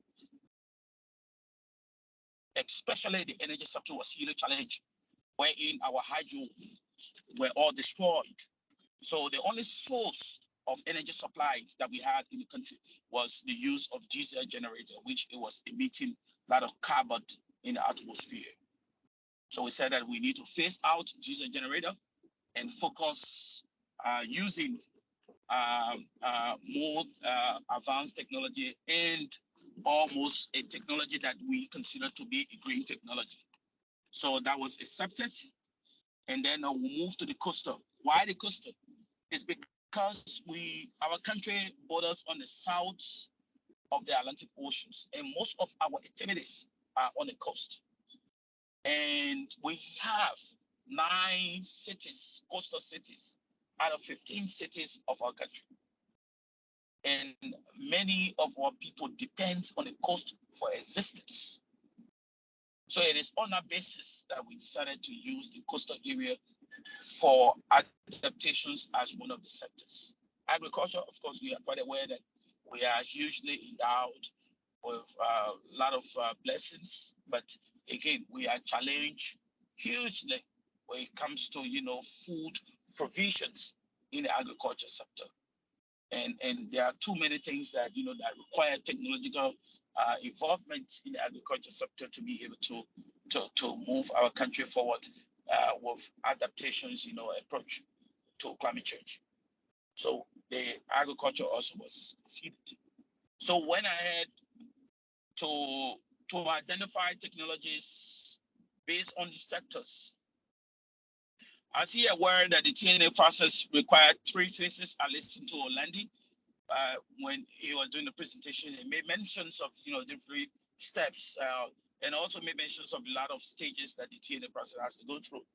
Especially the energy sector was really challenged, wherein our hydro were all destroyed. So the only source of energy supply that we had in the country was the use of diesel generator, which it was emitting a lot of carbon in the atmosphere. So we said that we need to phase out diesel generator and focus using more advanced technology and almost a technology that we consider to be a green technology. So that was accepted. And then we moved to the coastal. Why the coastal? It's because our country borders on the south of the Atlantic Oceans, and most of our activities are on the coast. And we have 9 cities, coastal cities, out of 15 cities of our country. And many of our people depend on the coast for existence. So it is on that basis that we decided to use the coastal area for adaptations as one of the sectors. Agriculture, of course, we are quite aware that we are hugely endowed with a lot of blessings, but again, we are challenged hugely when it comes to food provisions in the agriculture sector. And there are too many things that that require technological involvement in the agriculture sector to be able to move our country forward with adaptations, approach to climate change. So the agriculture also was seeded. So when I had to identify technologies based on the sectors, as he aware that the TNA process required 3 phases. I listened to Orlandi when he was doing the presentation. He made mentions of different steps and also made mentions of a lot of stages that the TNA process has to go through.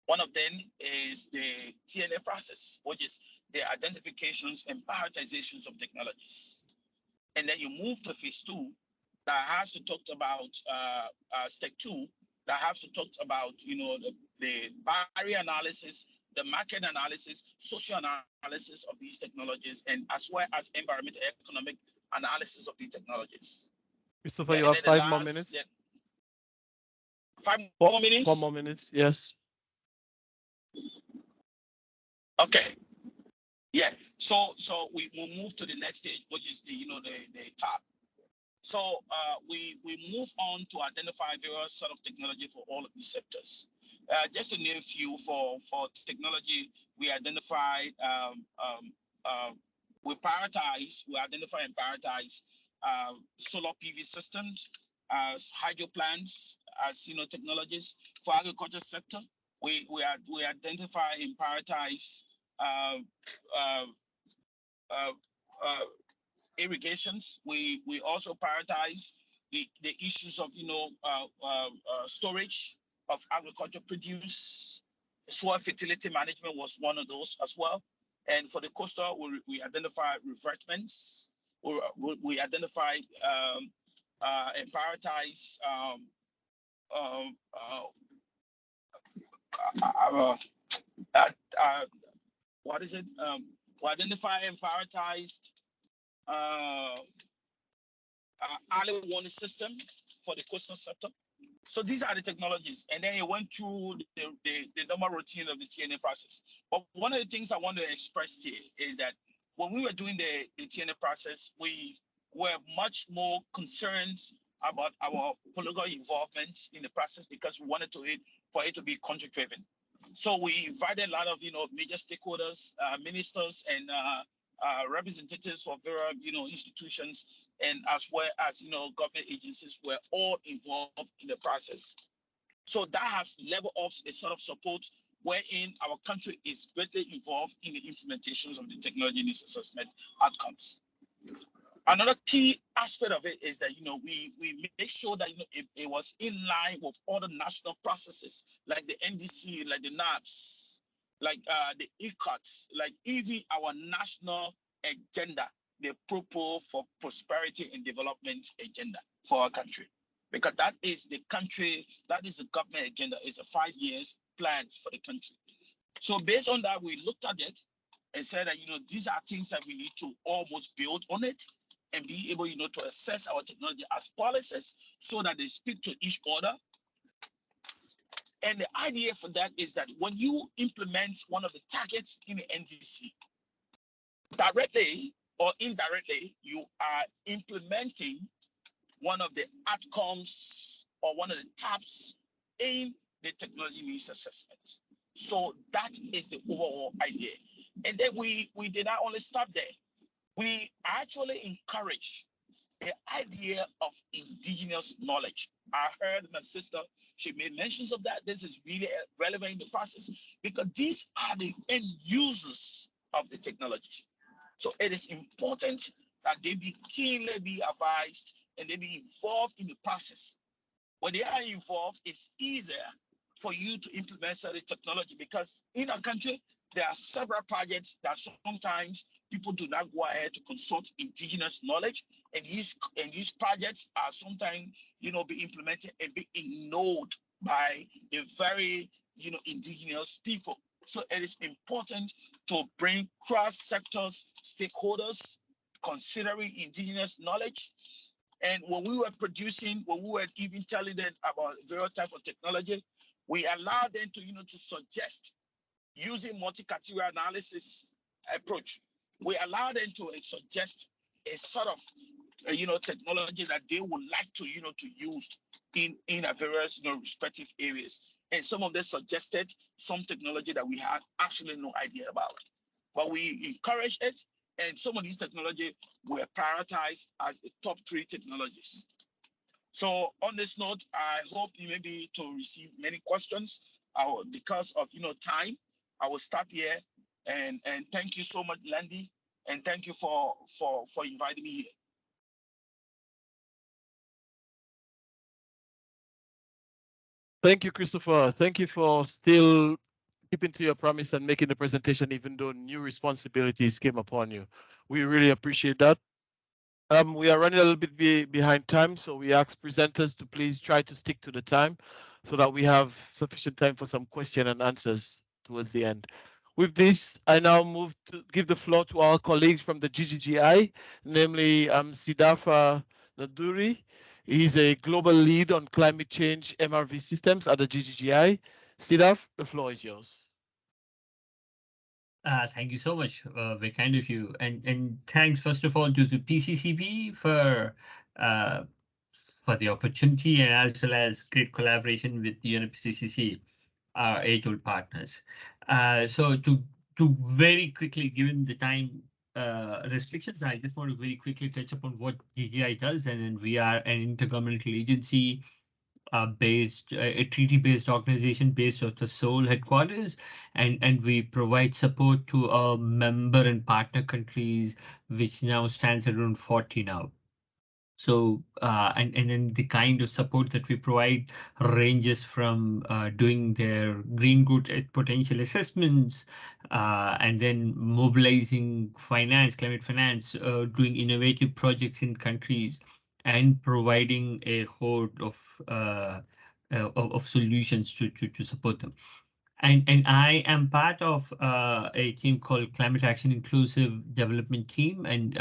One of them is the TNA process, which is the identifications and prioritizations of technologies. And then you move to phase 2 that has to talk about step 2 that has to talk about the barrier analysis, the market analysis, social analysis of these technologies, and as well as environmental economic analysis of the technologies. Christopher, you have 5 more minutes. 5 more minutes? 4 more minutes, yes. Okay. Yeah. So we will move to the next stage, which is the top. So we move on to identify various sort of technology for all of these sectors. Just to name a few for technology, we identified, we identify and prioritize solar PV systems, as hydro plants, as technologies. For agriculture sector, we identify and prioritize irrigations. We also prioritize the issues of storage of agriculture produce. Soil fertility management was one of those as well. And for the coastal, we identify revertments. We identify and prioritize what is it? We identify and prioritized early warning system for the coastal sector. So these are the technologies, and then it went through the normal routine of the TNA process. But one of the things I want to express here is that when we were doing the TNA process, we were much more concerned about our political involvement in the process because we wanted for it to be country-driven. So we invited a lot of major stakeholders, ministers, and representatives for various institutions, and as well as government agencies were all involved in the process. So that has leveled up a sort of support wherein our country is greatly involved in the implementations of the technology needs assessment outcomes. Another key aspect of it is that we make sure that it was in line with other national processes like the NDC, like the NAPS, like the ECOTS, like even our national agenda, the Propos for Prosperity and Development agenda for our country, because that is the government agenda. It's a 5 years plans for the country. So based on that, we looked at it and said that these are things that we need to almost build on it and be able to assess our technology as policies so that they speak to each other. And the idea for that is that when you implement one of the targets in the NDC, directly or indirectly, you are implementing one of the outcomes or one of the taps in the technology needs assessment. So that is the overall idea. And then we did not only stop there. We actually encourage the idea of indigenous knowledge. I heard my sister, she made mentions of that. This is really relevant in the process because these are the end users of the technology. So it is important that they be keenly be advised and they be involved in the process. When they are involved, it's easier for you to implement certain technology because in our country, there are several projects that sometimes people do not go ahead to consult indigenous knowledge, and these projects are sometimes be implemented and be ignored by the very indigenous people. So it is important to bring cross-sectors stakeholders considering indigenous knowledge. And when we were even telling them about various types of technology, we allowed them to suggest using multi-category analysis approach. We allowed them to suggest a sort of technology that they would like to use in a various respective areas. And some of them suggested some technology that we had actually no idea about. But we encouraged it, and some of these technology were prioritized as the top 3 technologies. So on this note, I hope you may be to receive many questions. Because of time, I will stop here. And thank you so much, Landy, and thank you for inviting me here. Thank you, Christopher. Thank you for still keeping to your promise and making the presentation, even though new responsibilities came upon you. We really appreciate that. We are running a little bit behind time, so we ask presenters to please try to stick to the time so that we have sufficient time for some question and answers towards the end. With this, I now move to give the floor to our colleagues from the GGGI, namely Siddhartha Naduri. He's a global lead on climate change MRV systems at the GGGI. Siddhartha, the floor is yours. Thank you so much, very kind of you, and thanks first of all to the PCCB for the opportunity and as well as great collaboration with the UNEP-CCC, our age-old partners. So to very quickly, given the time restrictions, I just want to very quickly touch upon what GGGI does, and then we are an intergovernmental agency based, a treaty-based organization based at the Seoul headquarters, and we provide support to our member and partner countries, which now stands at around 40 now. So and then the kind of support that we provide ranges from doing their green good potential assessments, and then mobilizing finance, climate finance, doing innovative projects in countries, and providing a horde of solutions to support them. And I am part of a team called Climate Action Inclusive Development Team, and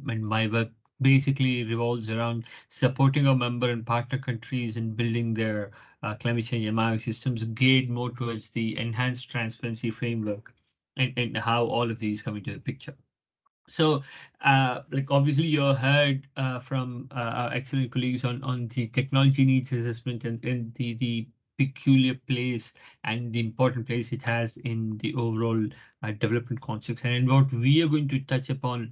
my work basically revolves around supporting our member and partner countries in building their climate change MRV systems, geared more towards the enhanced transparency framework and how all of these come into the picture. So, like obviously you heard from our excellent colleagues on the technology needs assessment and the peculiar place and the important place it has in the overall development context. And what we are going to touch upon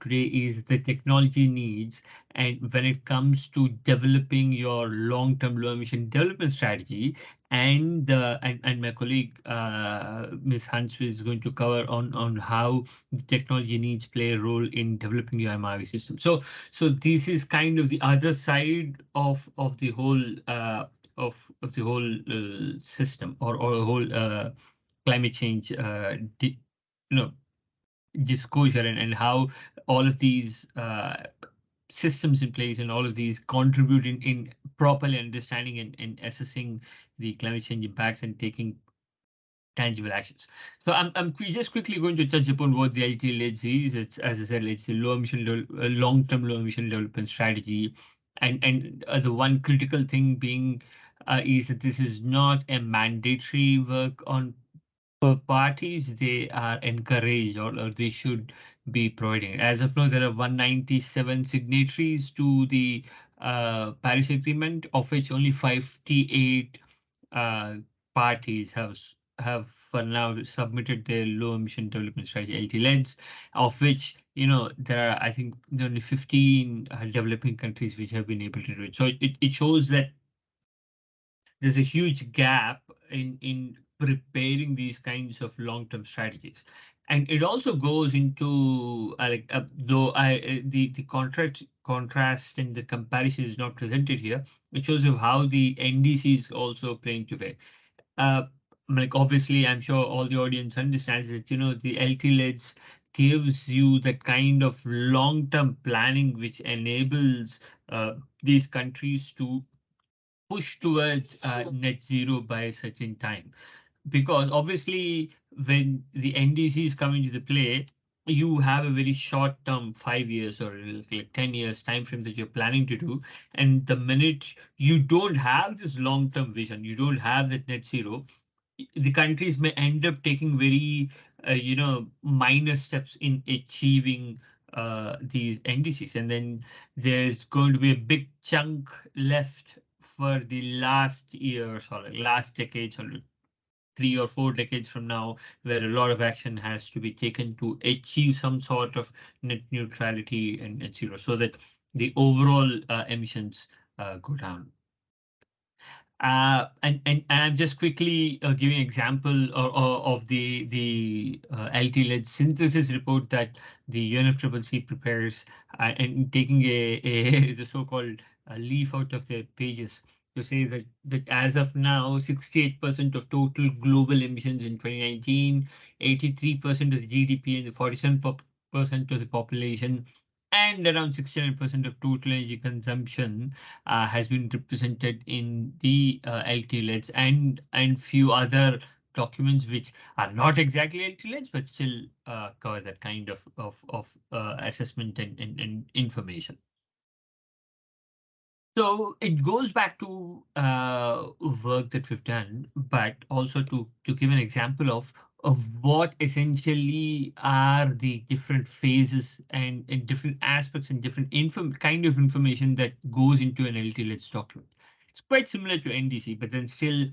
today is the technology needs, and when it comes to developing your long-term low-emission development strategy, and my colleague Ms. Hans is going to cover on how the technology needs play a role in developing your MRV system. So this is kind of the other side of the whole system or whole climate change disclosure, and how all of these systems in place and all of these contribute in properly understanding and assessing the climate change impacts and taking tangible actions. So I'm just quickly going to touch upon what the LEDS is. It's, as I said, it's a long-term low emission development strategy, and the one critical thing being is that this is not a mandatory work on for parties, they are encouraged or they should be providing. As of now, there are 197 signatories to the Paris Agreement, of which only 58 parties have for now submitted their low emission development strategy LEDS, of which there are, I think, only 15 developing countries which have been able to do it. So it shows that there's a huge gap in preparing these kinds of long-term strategies. And it also goes into the contrast and the comparison is not presented here, which shows you how the NDC is also playing to play. Like obviously, I'm sure all the audience understands that the LEDS gives you the kind of long-term planning which enables these countries to push towards net zero by a certain time. Because obviously, when the NDCs come into the play, you have a very short term 5 years or like 10 years time frame that you're planning to do. And the minute you don't have this long term vision, you don't have that net zero, the countries may end up taking very minor steps in achieving these NDCs, and then there's going to be a big chunk left for the last years or like last decades or 3 or 4 decades from now, where a lot of action has to be taken to achieve some sort of net neutrality and net zero, so that the overall emissions go down. And I'm just quickly giving an example of the LEDS synthesis report that the UNEP-CCC prepares, and taking the so-called leaf out of the pages to say that as of now, 68% of total global emissions in 2019, 83% of the GDP, and the 47% of the population, and around 69% of total energy consumption has been represented in the LEDS and few other documents which are not exactly LEDS but still cover that kind of assessment and information. So it goes back to work that we've done, but also to give an example of what essentially are the different phases and different aspects and different kind of information that goes into an LEDS document. It's quite similar to NDC, but then still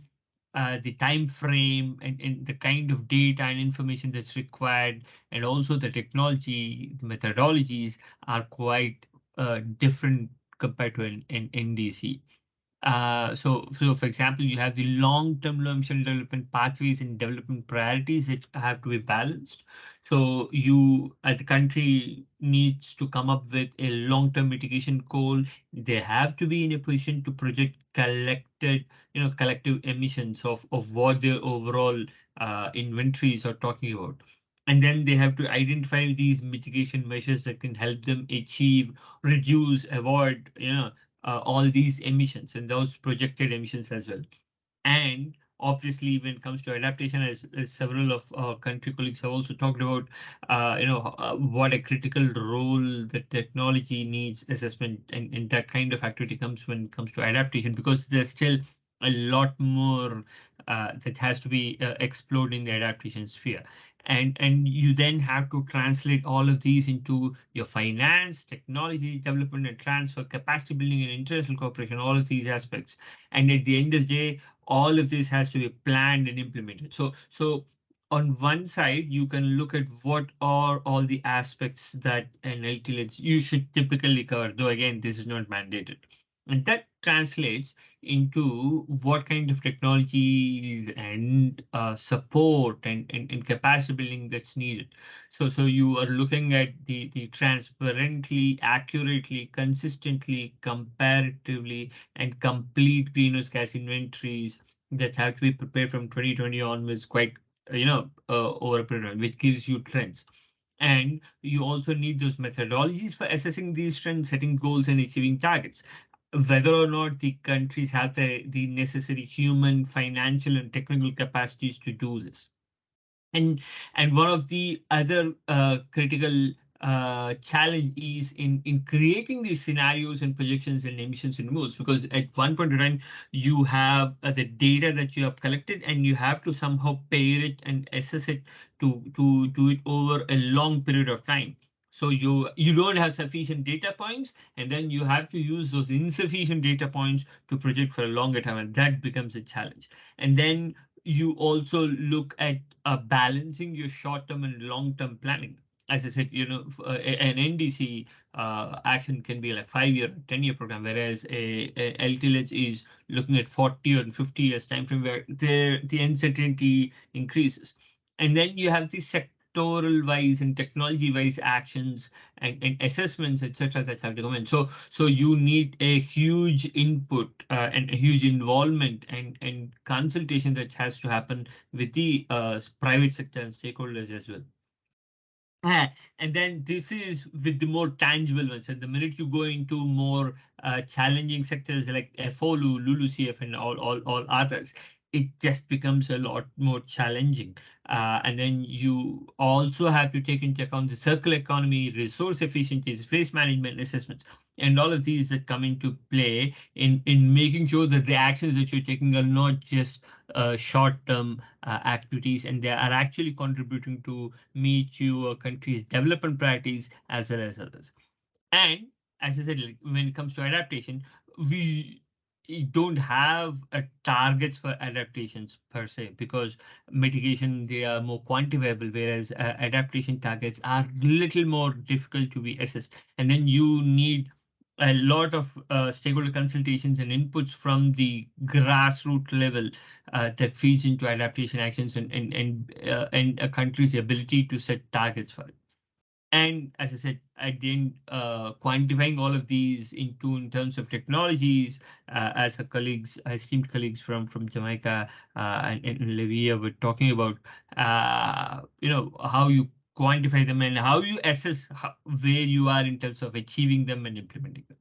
the time frame and the kind of data and information that's required, and also the technology, the methodologies are quite different compared to an NDC. So for example, you have the long-term low emission development pathways and development priorities that have to be balanced. So you, the country needs to come up with a long-term mitigation goal. They have to be in a position to project collective emissions of what their overall inventories are talking about. And then they have to identify these mitigation measures that can help them achieve, reduce, avoid, all these emissions and those projected emissions as well. And obviously, when it comes to adaptation, as several of our country colleagues have also talked about, what a critical role the technology needs assessment and that kind of activity comes when it comes to adaptation, because there's still a lot more that has to be explored in the adaptation sphere. And you then have to translate all of these into your finance, technology development and transfer, capacity building and international cooperation, all of these aspects. And at the end of the day, all of this has to be planned and implemented. So on one side, you can look at what are all the aspects that an LEDS you should typically cover, though again, this is not mandated. And that translates into what kind of technology and support and capacity building that's needed. So you are looking at the transparently, accurately, consistently, comparatively, and complete greenhouse gas inventories that have to be prepared from 2020 onwards, quite over a period, which gives you trends. And you also need those methodologies for assessing these trends, setting goals, and achieving targets, whether or not the countries have the necessary human, financial, and technical capacities to do this. And one of the other critical challenge is in creating these scenarios and projections and emissions removals, because at one point in time you have the data that you have collected and you have to somehow pair it and assess it to do it over a long period of time. So you don't have sufficient data points, and then you have to use those insufficient data points to project for a longer time, and that becomes a challenge. And then you also look at balancing your short-term and long-term planning. As I said, an NDC action can be like 5-year, 10-year program, whereas a LEDS is looking at 40 or 50 years time frame where the uncertainty increases. And then you have the sectoral wise and technology wise actions and assessments, etc., that have to come in. So you need a huge input and a huge involvement and consultation that has to happen with the private sector and stakeholders as well. And then this is with the more tangible ones. And the minute you go into more challenging sectors like FOLU, LULUCF, and all others, it just becomes a lot more challenging. And then you also have to take into account the circular economy, resource efficiencies, waste management assessments, and all of these that come into play in making sure that the actions that you're taking are not just short-term activities, and they are actually contributing to meet your country's development priorities as well as others. And as I said, like, when it comes to adaptation, we don't have targets for adaptations per se, because mitigation, they are more quantifiable, whereas adaptation targets are little more difficult to be assessed. And then you need a lot of stakeholder consultations and inputs from the grassroots level that feeds into adaptation actions and a country's ability to set targets for it. And as I said, at the end, quantifying all of these in terms of technologies, as our colleagues, esteemed colleagues from Jamaica and Libya were talking about, how you quantify them and how you assess where you are in terms of achieving them and implementing them.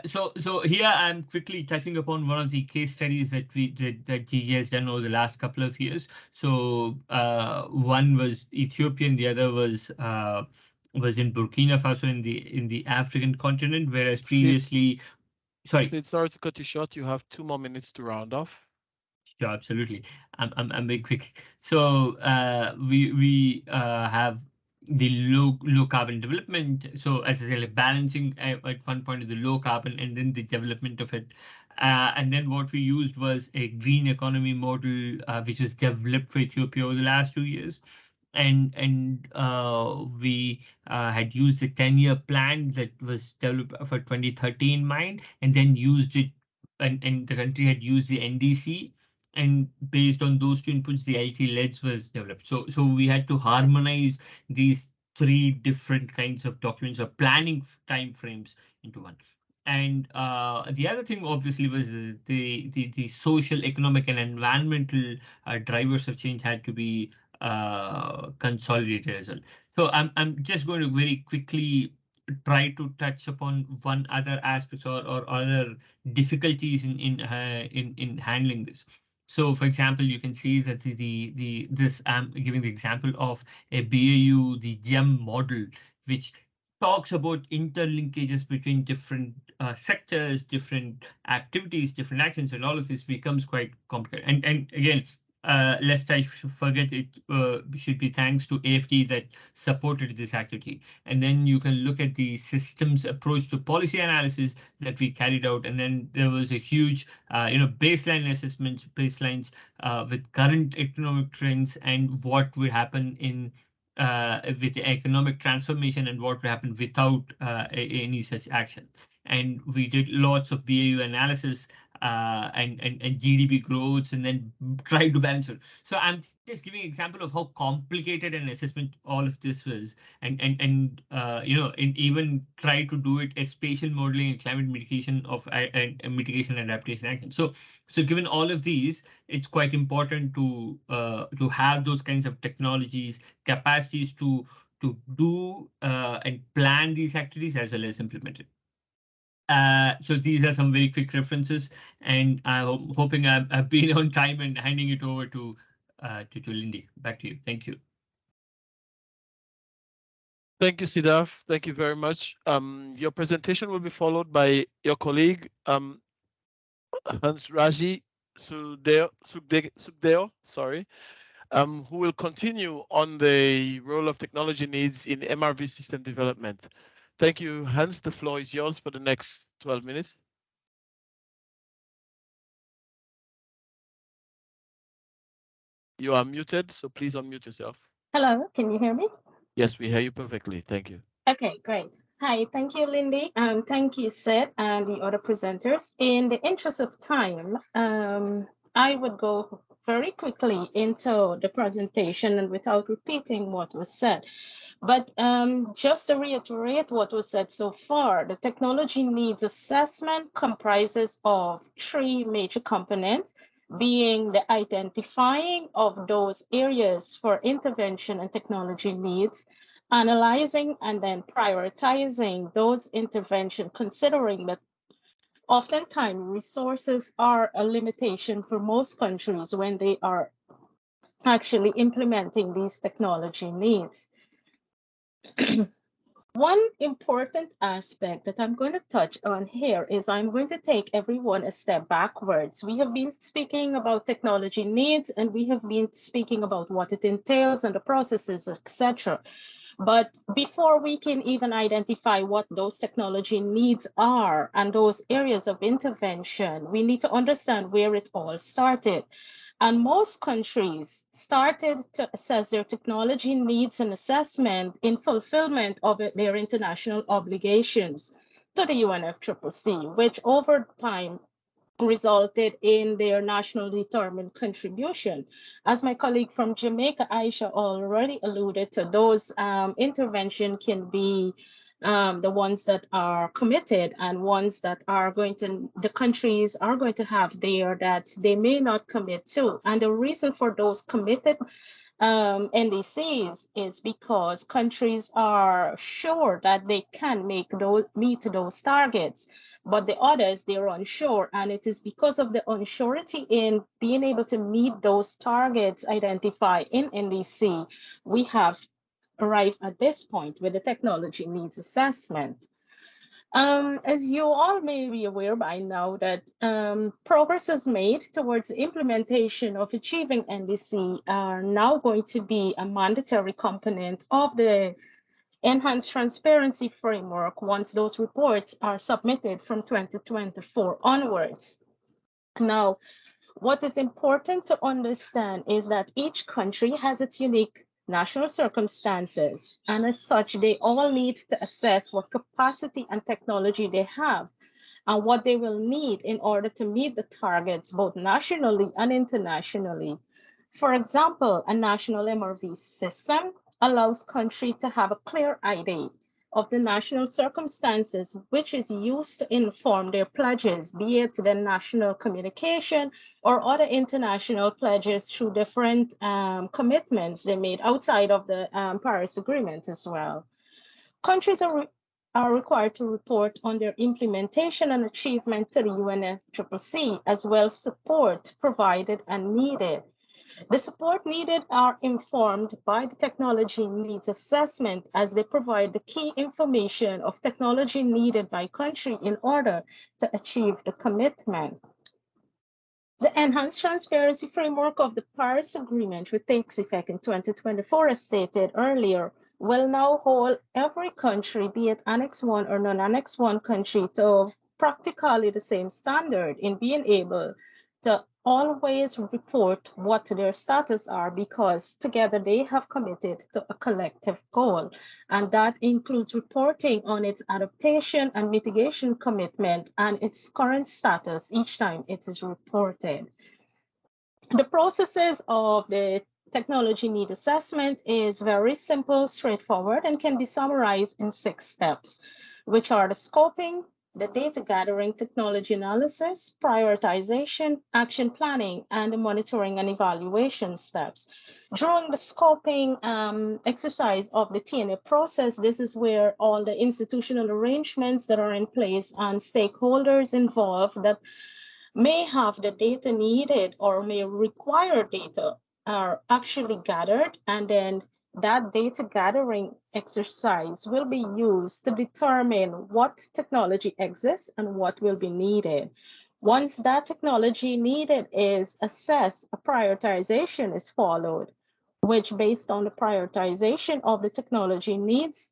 So here I'm quickly touching upon one of the case studies that GG has done over the last couple of years. So one was Ethiopia, and the other was in Burkina Faso in the African continent, whereas previously, sorry to cut you short. You have 2 more minutes to round off. Sure, absolutely. I'm very quick. So we have the low carbon development. So as I said, balancing at one point of the low carbon and then the development of it. And then what we used was a green economy model, which was developed for Ethiopia over the last 2 years. And we had used a 10-year plan that was developed for 2030 in mind, and then used it, and the country had used the NDC. And based on those two inputs, the LEDS was developed. So we had to harmonize these 3 different kinds of documents or planning timeframes into one. And the other thing, obviously, was the social, economic, and environmental drivers of change had to be consolidated as well. So I'm just going to very quickly try to touch upon one other aspects or other difficulties in handling this. So, for example, you can see that this I'm giving the example of a BAU, the GEM model, which talks about interlinkages between different sectors, different activities, different actions, and all of this becomes quite complicated. And again, lest I forget, it should be thanks to AFD that supported this activity. And then you can look at the systems approach to policy analysis that we carried out. And then there was a huge, baselines with current economic trends and what will happen in with the economic transformation and what will happen without any such action. And we did lots of BAU analysis and GDP growths, and then try to balance it. So I'm just giving an example of how complicated an assessment all of this was, and even try to do it as spatial modeling and climate mitigation of mitigation and adaptation action. So given all of these, it's quite important to have those kinds of technologies, capacities to do and plan these activities as well as implement it. So these are some very quick references, and I'm hoping I've been on time and handing it over to Lindy. Back to you. Thank you. Thank you, Sidaf. Thank you very much. Your presentation will be followed by your colleague, Hans Raji Sugdeo, sorry, who will continue on the role of technology needs in MRV system development. Thank you, Hans. The floor is yours for the next 12 minutes. You are muted, so please unmute yourself. Hello, can you hear me? Yes, we hear you perfectly. Thank you. Okay, great. Hi, thank you, Lindy, and thank you, Seth, and the other presenters. In the interest of time, I would go very quickly into the presentation and without repeating what was said. But just to reiterate what was said so far, the technology needs assessment comprises of 3 major components, being the identifying of those areas for intervention and technology needs, analyzing and then prioritizing those interventions, considering that oftentimes resources are a limitation for most countries when they are actually implementing these technology needs. One important aspect that I'm going to touch on here is I'm going to take everyone a step backwards. We have been speaking about technology needs, and we have been speaking about what it entails and the processes, etc. But before we can even identify what those technology needs are and those areas of intervention, we need to understand where it all started. And most countries started to assess their technology needs and assessment in fulfillment of their international obligations to the UNEP-CCC, which over time resulted in their national determined contribution. As my colleague from Jamaica, Aisha, already alluded to, those intervention can be the ones that are committed and ones that are going to, the countries are going to have there that they may not commit to. And the reason for those committed NDCs is because countries are sure that they can meet those targets, but the others, they're unsure, and it is because of the unsurety in being able to meet those targets identified in NDC, we have arrived at this point with the technology needs assessment. As you all may be aware by now that progress is made towards the implementation of achieving NDC are now going to be a mandatory component of the enhanced transparency framework once those reports are submitted from 2024 onwards. Now, what is important to understand is that each country has its unique national circumstances, and as such, they all need to assess what capacity and technology they have and what they will need in order to meet the targets both nationally and internationally. For example, a national MRV system allows countries to have a clear idea of the national circumstances, which is used to inform their pledges, be it the national communication or other international pledges through different commitments they made outside of the Paris Agreement as well. Countries are required to report on their implementation and achievement to the UNEP-CCC, as well as support provided and needed. The support needed are informed by the technology needs assessment as they provide the key information of technology needed by country in order to achieve the commitment. The enhanced transparency framework of the Paris Agreement, which takes effect in 2024, as stated earlier, will now hold every country, be it Annex 1 or non-Annex 1 country, to practically the same standard in being able to always report what their status are, because together they have committed to a collective goal. And that includes reporting on its adaptation and mitigation commitment and its current status each time it is reported. The processes of the technology need assessment is very simple, straightforward, and can be summarized in 6 steps, which are the scoping, the data gathering, technology analysis, prioritization, action planning, and the monitoring and evaluation steps. During the scoping exercise of the TNA process, this is where all the institutional arrangements that are in place and stakeholders involved that may have the data needed or may require data are actually gathered, and then that data gathering exercise will be used to determine what technology exists and what will be needed. Once that technology needed is assessed, a prioritization is followed, which based on the prioritization of the technology needs,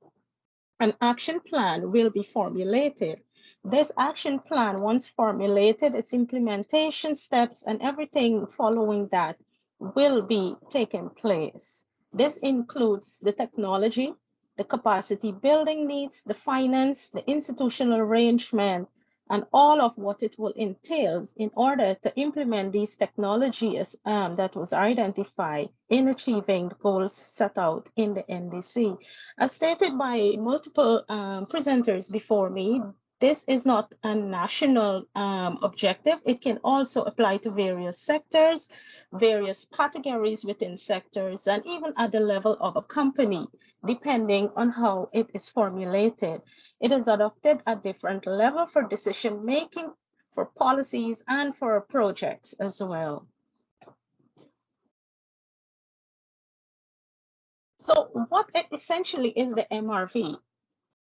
an action plan will be formulated. This action plan, once formulated, its implementation steps and everything following that will be taking place. This includes the technology, the capacity building needs, the finance, the institutional arrangement, and all of what it will entail in order to implement these technologies that was identified in achieving the goals set out in the NDC. As stated by multiple presenters before me, this is not a national objective. It can also apply to various sectors, various categories within sectors, and even at the level of a company, depending on how it is formulated. It is adopted at different levels for decision making, for policies, and for projects as well. So what essentially is the MRV?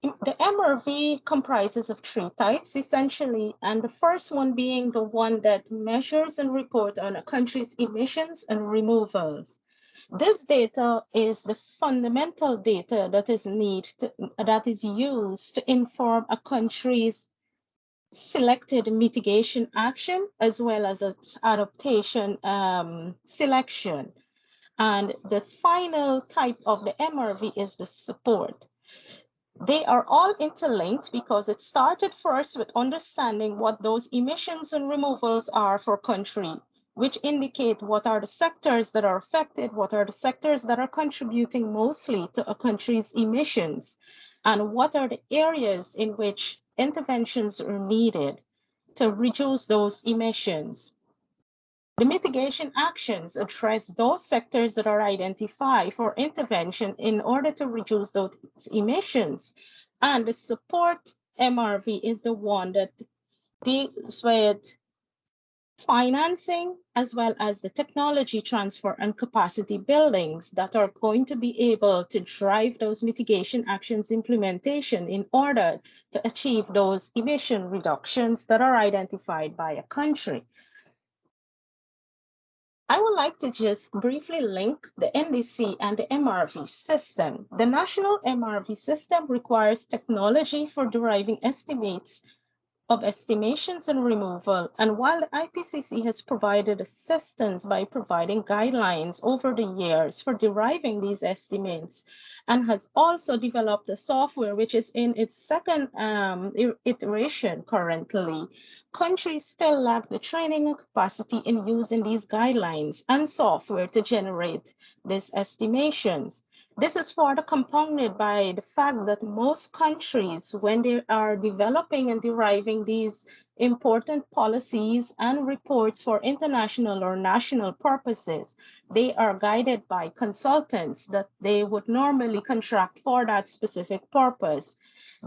The MRV comprises of 3 types essentially, and the first one being the one that measures and reports on a country's emissions and removals. This data is the fundamental data that is used to inform a country's selected mitigation action as well as its adaptation selection. And the final type of the MRV is the support. They are all interlinked because it started first with understanding what those emissions and removals are for country, which indicate what are the sectors that are affected, what are the sectors that are contributing mostly to a country's emissions, and what are the areas in which interventions are needed to reduce those emissions. The mitigation actions address those sectors that are identified for intervention in order to reduce those emissions. And the support MRV is the one that deals with financing as well as the technology transfer and capacity buildings that are going to be able to drive those mitigation actions implementation in order to achieve those emission reductions that are identified by a country. I would like to just briefly link the NDC and the MRV system. The national MRV system requires technology for deriving estimates of estimations and removal. And while the IPCC has provided assistance by providing guidelines over the years for deriving these estimates and has also developed a software which is in its second iteration currently, countries still lack the training and capacity in using these guidelines and software to generate these estimations. This is further compounded by the fact that most countries, when they are developing and deriving these important policies and reports for international or national purposes, they are guided by consultants that they would normally contract for that specific purpose.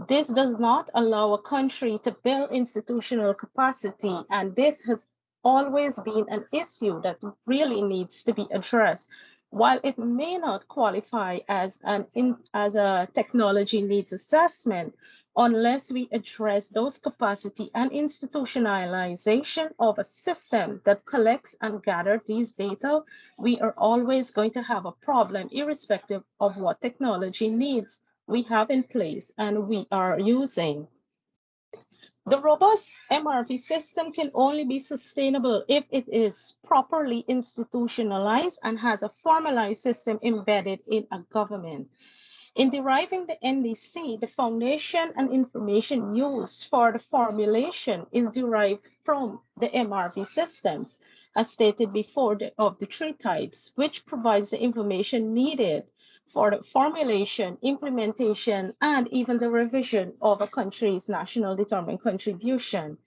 This does not allow a country to build institutional capacity, and this has always been an issue that really needs to be addressed. While it may not qualify as a technology needs assessment, unless we address those capacity and institutionalization of a system that collects and gathers these data, we are always going to have a problem, irrespective of what technology needs we have in place and we are using. The robust MRV system can only be sustainable if it is properly institutionalized and has a formalized system embedded in a government. In deriving the NDC, the foundation and information used for the formulation is derived from the MRV systems, as stated before, of the 3 types, which provides the information needed for the formulation, implementation, and even the revision of a country's national determined contribution.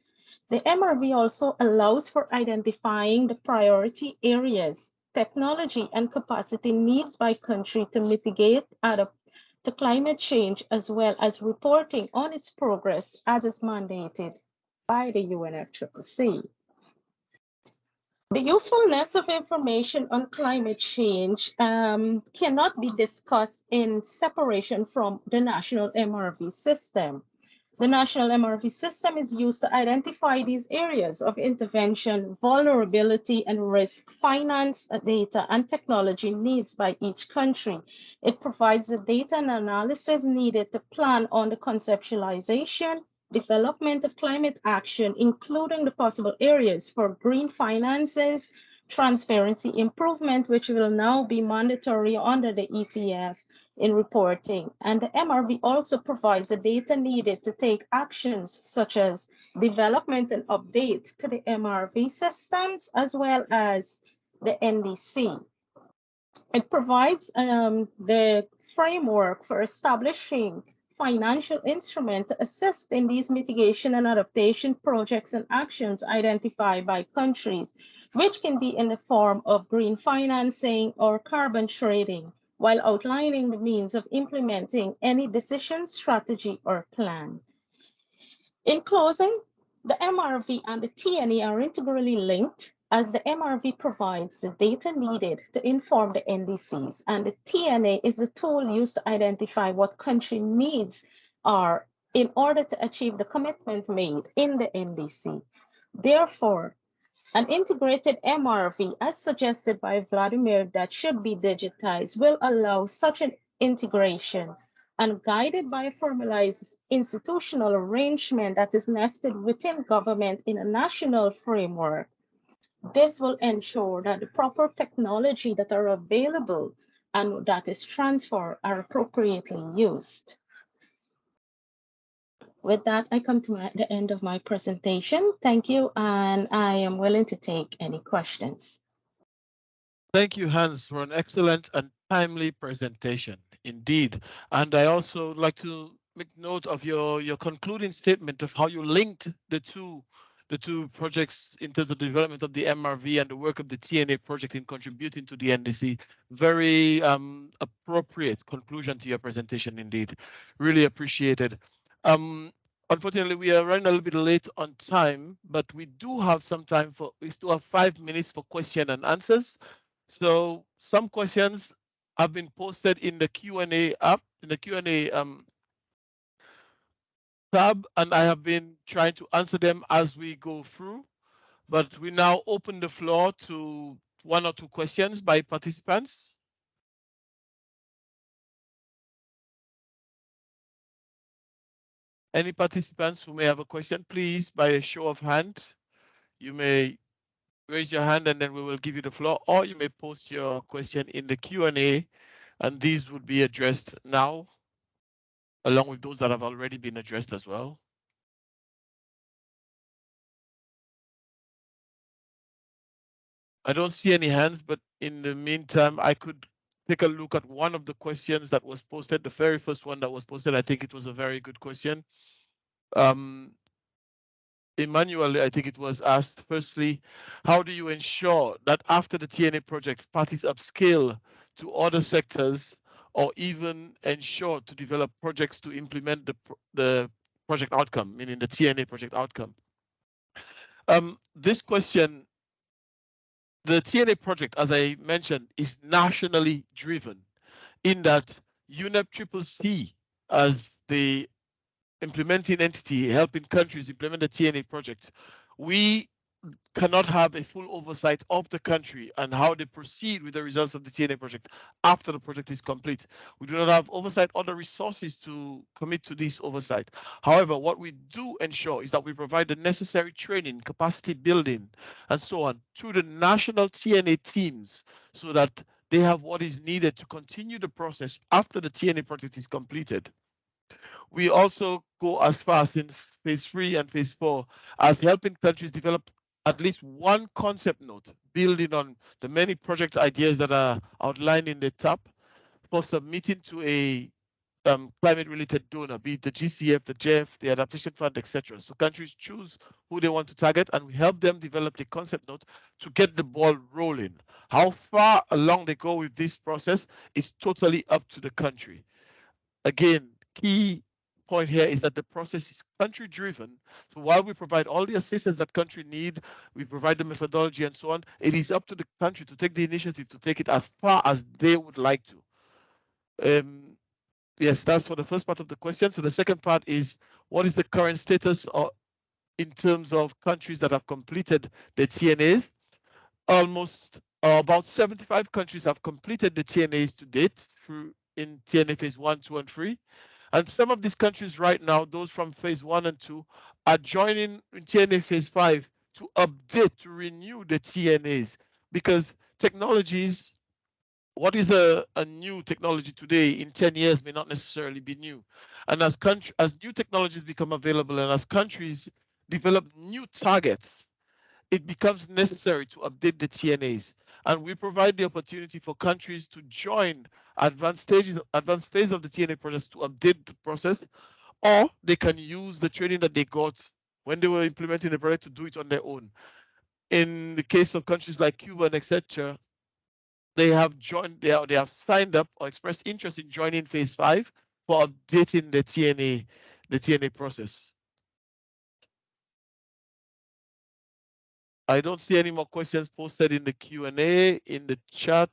The MRV also allows for identifying the priority areas, technology, and capacity needs by country to mitigate, adapt to climate change, as well as reporting on its progress as is mandated by the UNEP-CCC. The usefulness of information on climate change cannot be discussed in separation from the national MRV system. The national MRV system is used to identify these areas of intervention, vulnerability, and risk, finance, data, and technology needs by each country. It provides the data and analysis needed to plan on the conceptualization, development of climate action, including the possible areas for green finances, transparency improvement, which will now be mandatory under the ETF in reporting. And the MRV also provides the data needed to take actions such as development and update to the MRV systems, as well as the NDC. It provides the framework for establishing financial instruments to assist in these mitigation and adaptation projects and actions identified by countries, which can be in the form of green financing or carbon trading, while outlining the means of implementing any decision, strategy, or plan. In closing, the MRV and the TNE are integrally linked, as the MRV provides the data needed to inform the NDCs, and the TNA is the tool used to identify what country needs are in order to achieve the commitment made in the NDC. Therefore, an integrated MRV, as suggested by Vladimir, that should be digitized will allow such an integration, and guided by a formalized institutional arrangement that is nested within government in a national framework. This will ensure that the proper technology that are available and that is transferred are appropriately used. With that, I come to the end of my presentation. Thank you, and I am willing to take any questions. Thank you, Hans, for an excellent and timely presentation, indeed. And I also like to make note of your concluding statement of how you linked the two projects in terms of the development of the MRV and the work of the TNA project in contributing to the NDC. Very appropriate conclusion to your presentation, indeed. Really appreciated. Unfortunately, we are running a little bit late on time, but we do have some time for, we still have 5 minutes for question and answers. So some questions have been posted in the Q&A app, in the Q&A tab, and I have been trying to answer them as we go through. But we now open the floor to 1 or 2 questions by participants. Any participants who may have a question, please, by a show of hand, you may raise your hand and then we will give you the floor, or you may post your question in the Q&A and these would be addressed now, along with those that have already been addressed as well. I don't see any hands, but in the meantime, I could take a look at one of the questions that was posted, the very first one that was posted. I think it was a very good question. Emmanuel, I think it was asked, firstly, how do you ensure that after the TNA project, parties upscale to other sectors or even ensure to develop projects to implement the project outcome, meaning the TNA project outcome? This question, the TNA project, as I mentioned, is nationally driven in that UNEP-CCC as the implementing entity helping countries implement the TNA project, we cannot have a full oversight of the country and how they proceed with the results of the TNA project after the project is complete. We do not have oversight or the resources to commit to this oversight. However, what we do ensure is that we provide the necessary training, capacity building, and so on to the national TNA teams so that they have what is needed to continue the process after the TNA project is completed. We also go as far since phase 3 and phase 4 as helping countries develop at least one concept note, building on the many project ideas that are outlined in the tab for submitting to a climate-related donor, be it the GCF, the GEF, the Adaptation Fund, etc. So countries choose who they want to target, and we help them develop the concept note to get the ball rolling. How far along they go with this process is totally up to the country. Again, key point here is that the process is country-driven. So while we provide all the assistance that country need, we provide the methodology and so on, it is up to the country to take the initiative to take it as far as they would like to. Yes, that's for the first part of the question. So the second part is, what is the current status in terms of countries that have completed the TNAs? Almost about 75 countries have completed the TNAs to date in TNA phase 1, 2, and 3. And some of these countries right now, those from phase 1 and 2, are joining in TNA phase 5 to update, to renew the TNAs, because technologies, what is a new technology today in 10 years may not necessarily be new. And as new technologies become available and as countries develop new targets, it becomes necessary to update the TNAs. And we provide the opportunity for countries to join advanced phase of the TNA process to update the process, or they can use the training that they got when they were implementing the project to do it on their own. In the case of countries like Cuba and etc., they have signed up or expressed interest in joining phase 5 for updating the TNA process. I don't see any more questions posted in the Q&A, in the chat.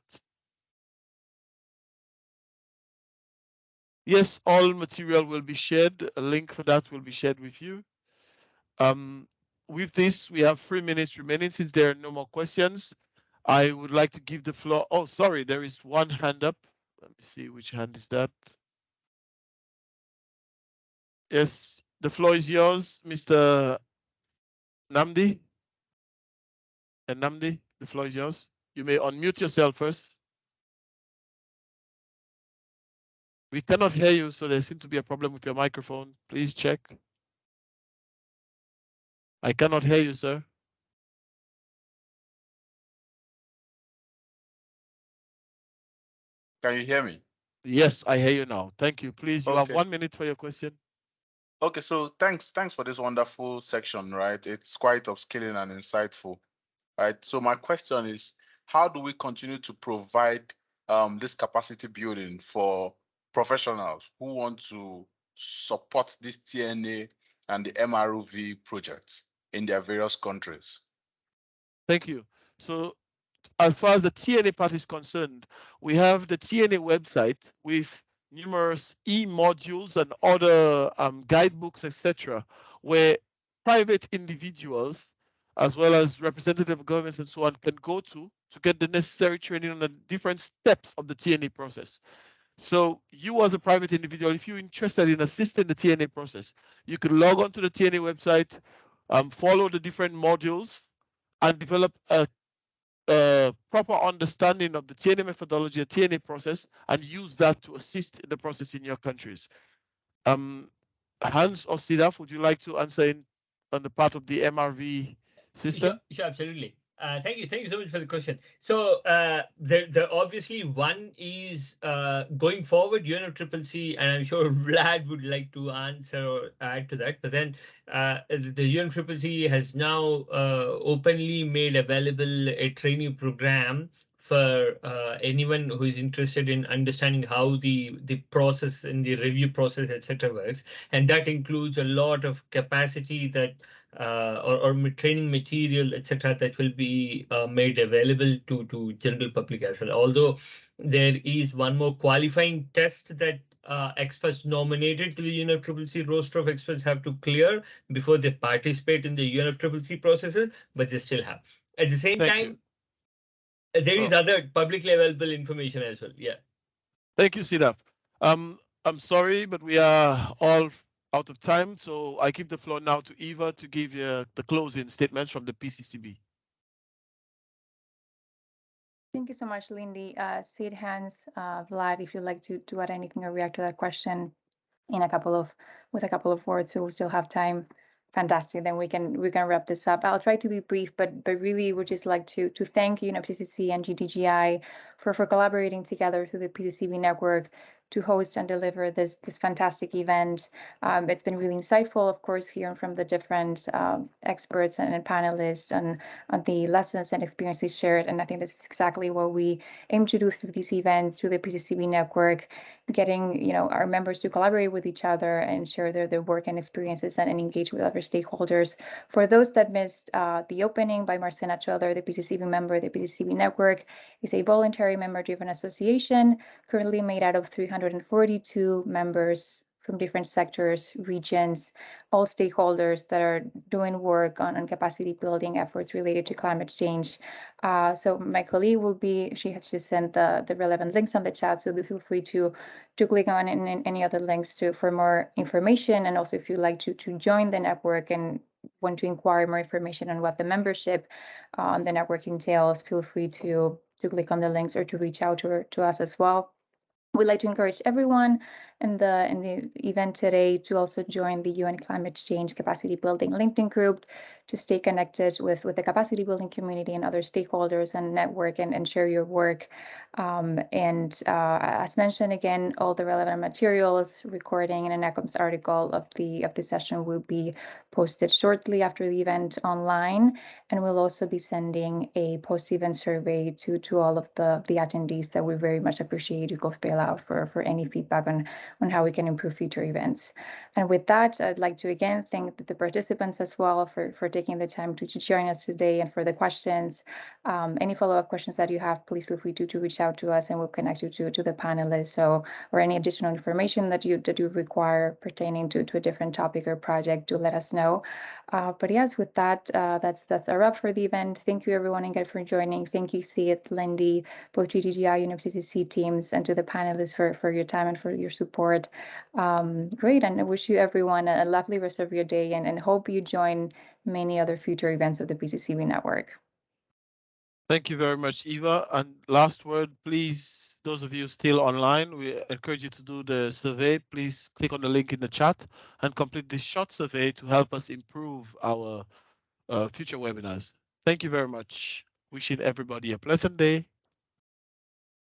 Yes, all material will be shared. A link for that will be shared with you. With this, we have 3 minutes remaining. Since there are no more questions, I would like to give the floor. Oh, sorry, there is one hand up. Let me see, which hand is that? Yes, the floor is yours, Mr. Namdi. And Namdi, the floor is yours. You may unmute yourself first. We cannot hear you, so there seems to be a problem with your microphone. Please check. I cannot hear you, sir. Can you hear me? Yes, I hear you now. Thank you. Please, you have 1 minute for your question. Okay, so thanks for this wonderful section, right? It's quite upskilling and insightful, right? So my question is, how do we continue to provide this capacity building for professionals who want to support this TNA and the MROV projects in their various countries? Thank you. So as far as the TNA part is concerned, we have the TNA website with numerous e-modules and other guidebooks, etc., where private individuals, as well as representative governments and so on, can go to get the necessary training on the different steps of the TNA process. So you as a private individual, if you're interested in assisting the TNA process, you can log on to the TNA website, follow the different modules, and develop a proper understanding of the TNA methodology, the TNA process, and use that to assist the process in your countries. Hans or Sidaf, would you like to answer on the part of the MRV system? Sure, absolutely. Thank you so much for the question. So the obviously one is going forward, UNEP-CCC, and I'm sure Vlad would like to answer or add to that. But then the UNEP-CCC has now openly made available a training program for anyone who is interested in understanding how the process and the review process, etc., works, and that includes a lot of capacity that or training material, etc., that will be made available to general public as well. Although there is one more qualifying test that experts nominated to the UNEP-CCC roster of experts have to clear before they participate in the UNEP-CCC processes, but they still have. At the same time, there is other publicly available information as well. Yeah. Thank you, Sidaf. I'm sorry, but we are all out of time, so I give the floor now to Eva to give you the closing statements from the PCCB. Thank you so much, Lindy. Sid, Hans, Vlad, if you'd like to add anything or react to that question in with a couple of words, we still have time. Fantastic. Then we can wrap this up. I'll try to be brief, but really would just like to thank UNEP-CCC and GGGI for collaborating together through the PCCB network to host and deliver this fantastic event. It's been really insightful, of course, hearing from the different experts and panelists on the lessons and experiences shared. And I think this is exactly what we aim to do through these events, through the PCCB network, getting our members to collaborate with each other and share their work and experiences and engage with other stakeholders. For those that missed the opening by Marcena Choder, the PCCB member, the PCCB network is a voluntary member-driven association currently made out of 342 members from different sectors, regions, all stakeholders that are doing work on capacity building efforts related to climate change. So my colleague she has just sent the relevant links on the chat, so feel free to click on any other links for more information. And also if you'd like to join the network and want to inquire more information on what the membership on the network entails, feel free to click on the links or to reach out to us as well. We'd like to encourage everyone in the event today to also join the UN Climate Change Capacity Building LinkedIn group to stay connected with the capacity building community and other stakeholders and network and share your work. As mentioned, again, all the relevant materials, recording and an ECOMS article of the session will be posted shortly after the event online, and we'll also be sending a post-event survey to all of the attendees that we very much appreciate you go fill out for any feedback on how we can improve future events. And with that, I'd like to again thank the participants as well for taking the time to join us today and for the questions. Any follow-up questions that you have, please feel free to reach out to us and we'll connect you to the panelists or any additional information that you require pertaining to a different topic or project, do let us know. But yes, with that, that's a wrap for the event. Thank you everyone again for joining. Thank you, Sid, Lindy, both GGGI, UNEP-CCC teams, and to the panelists for your time and for your support. Great, and I wish you everyone a lovely rest of your day and hope you join many other future events of the PCCB network. Thank you very much, Eva. And last word, please, those of you still online, we encourage you to do the survey. Please click on the link in the chat and complete this short survey to help us improve our future webinars. Thank you very much. Wishing everybody a pleasant day.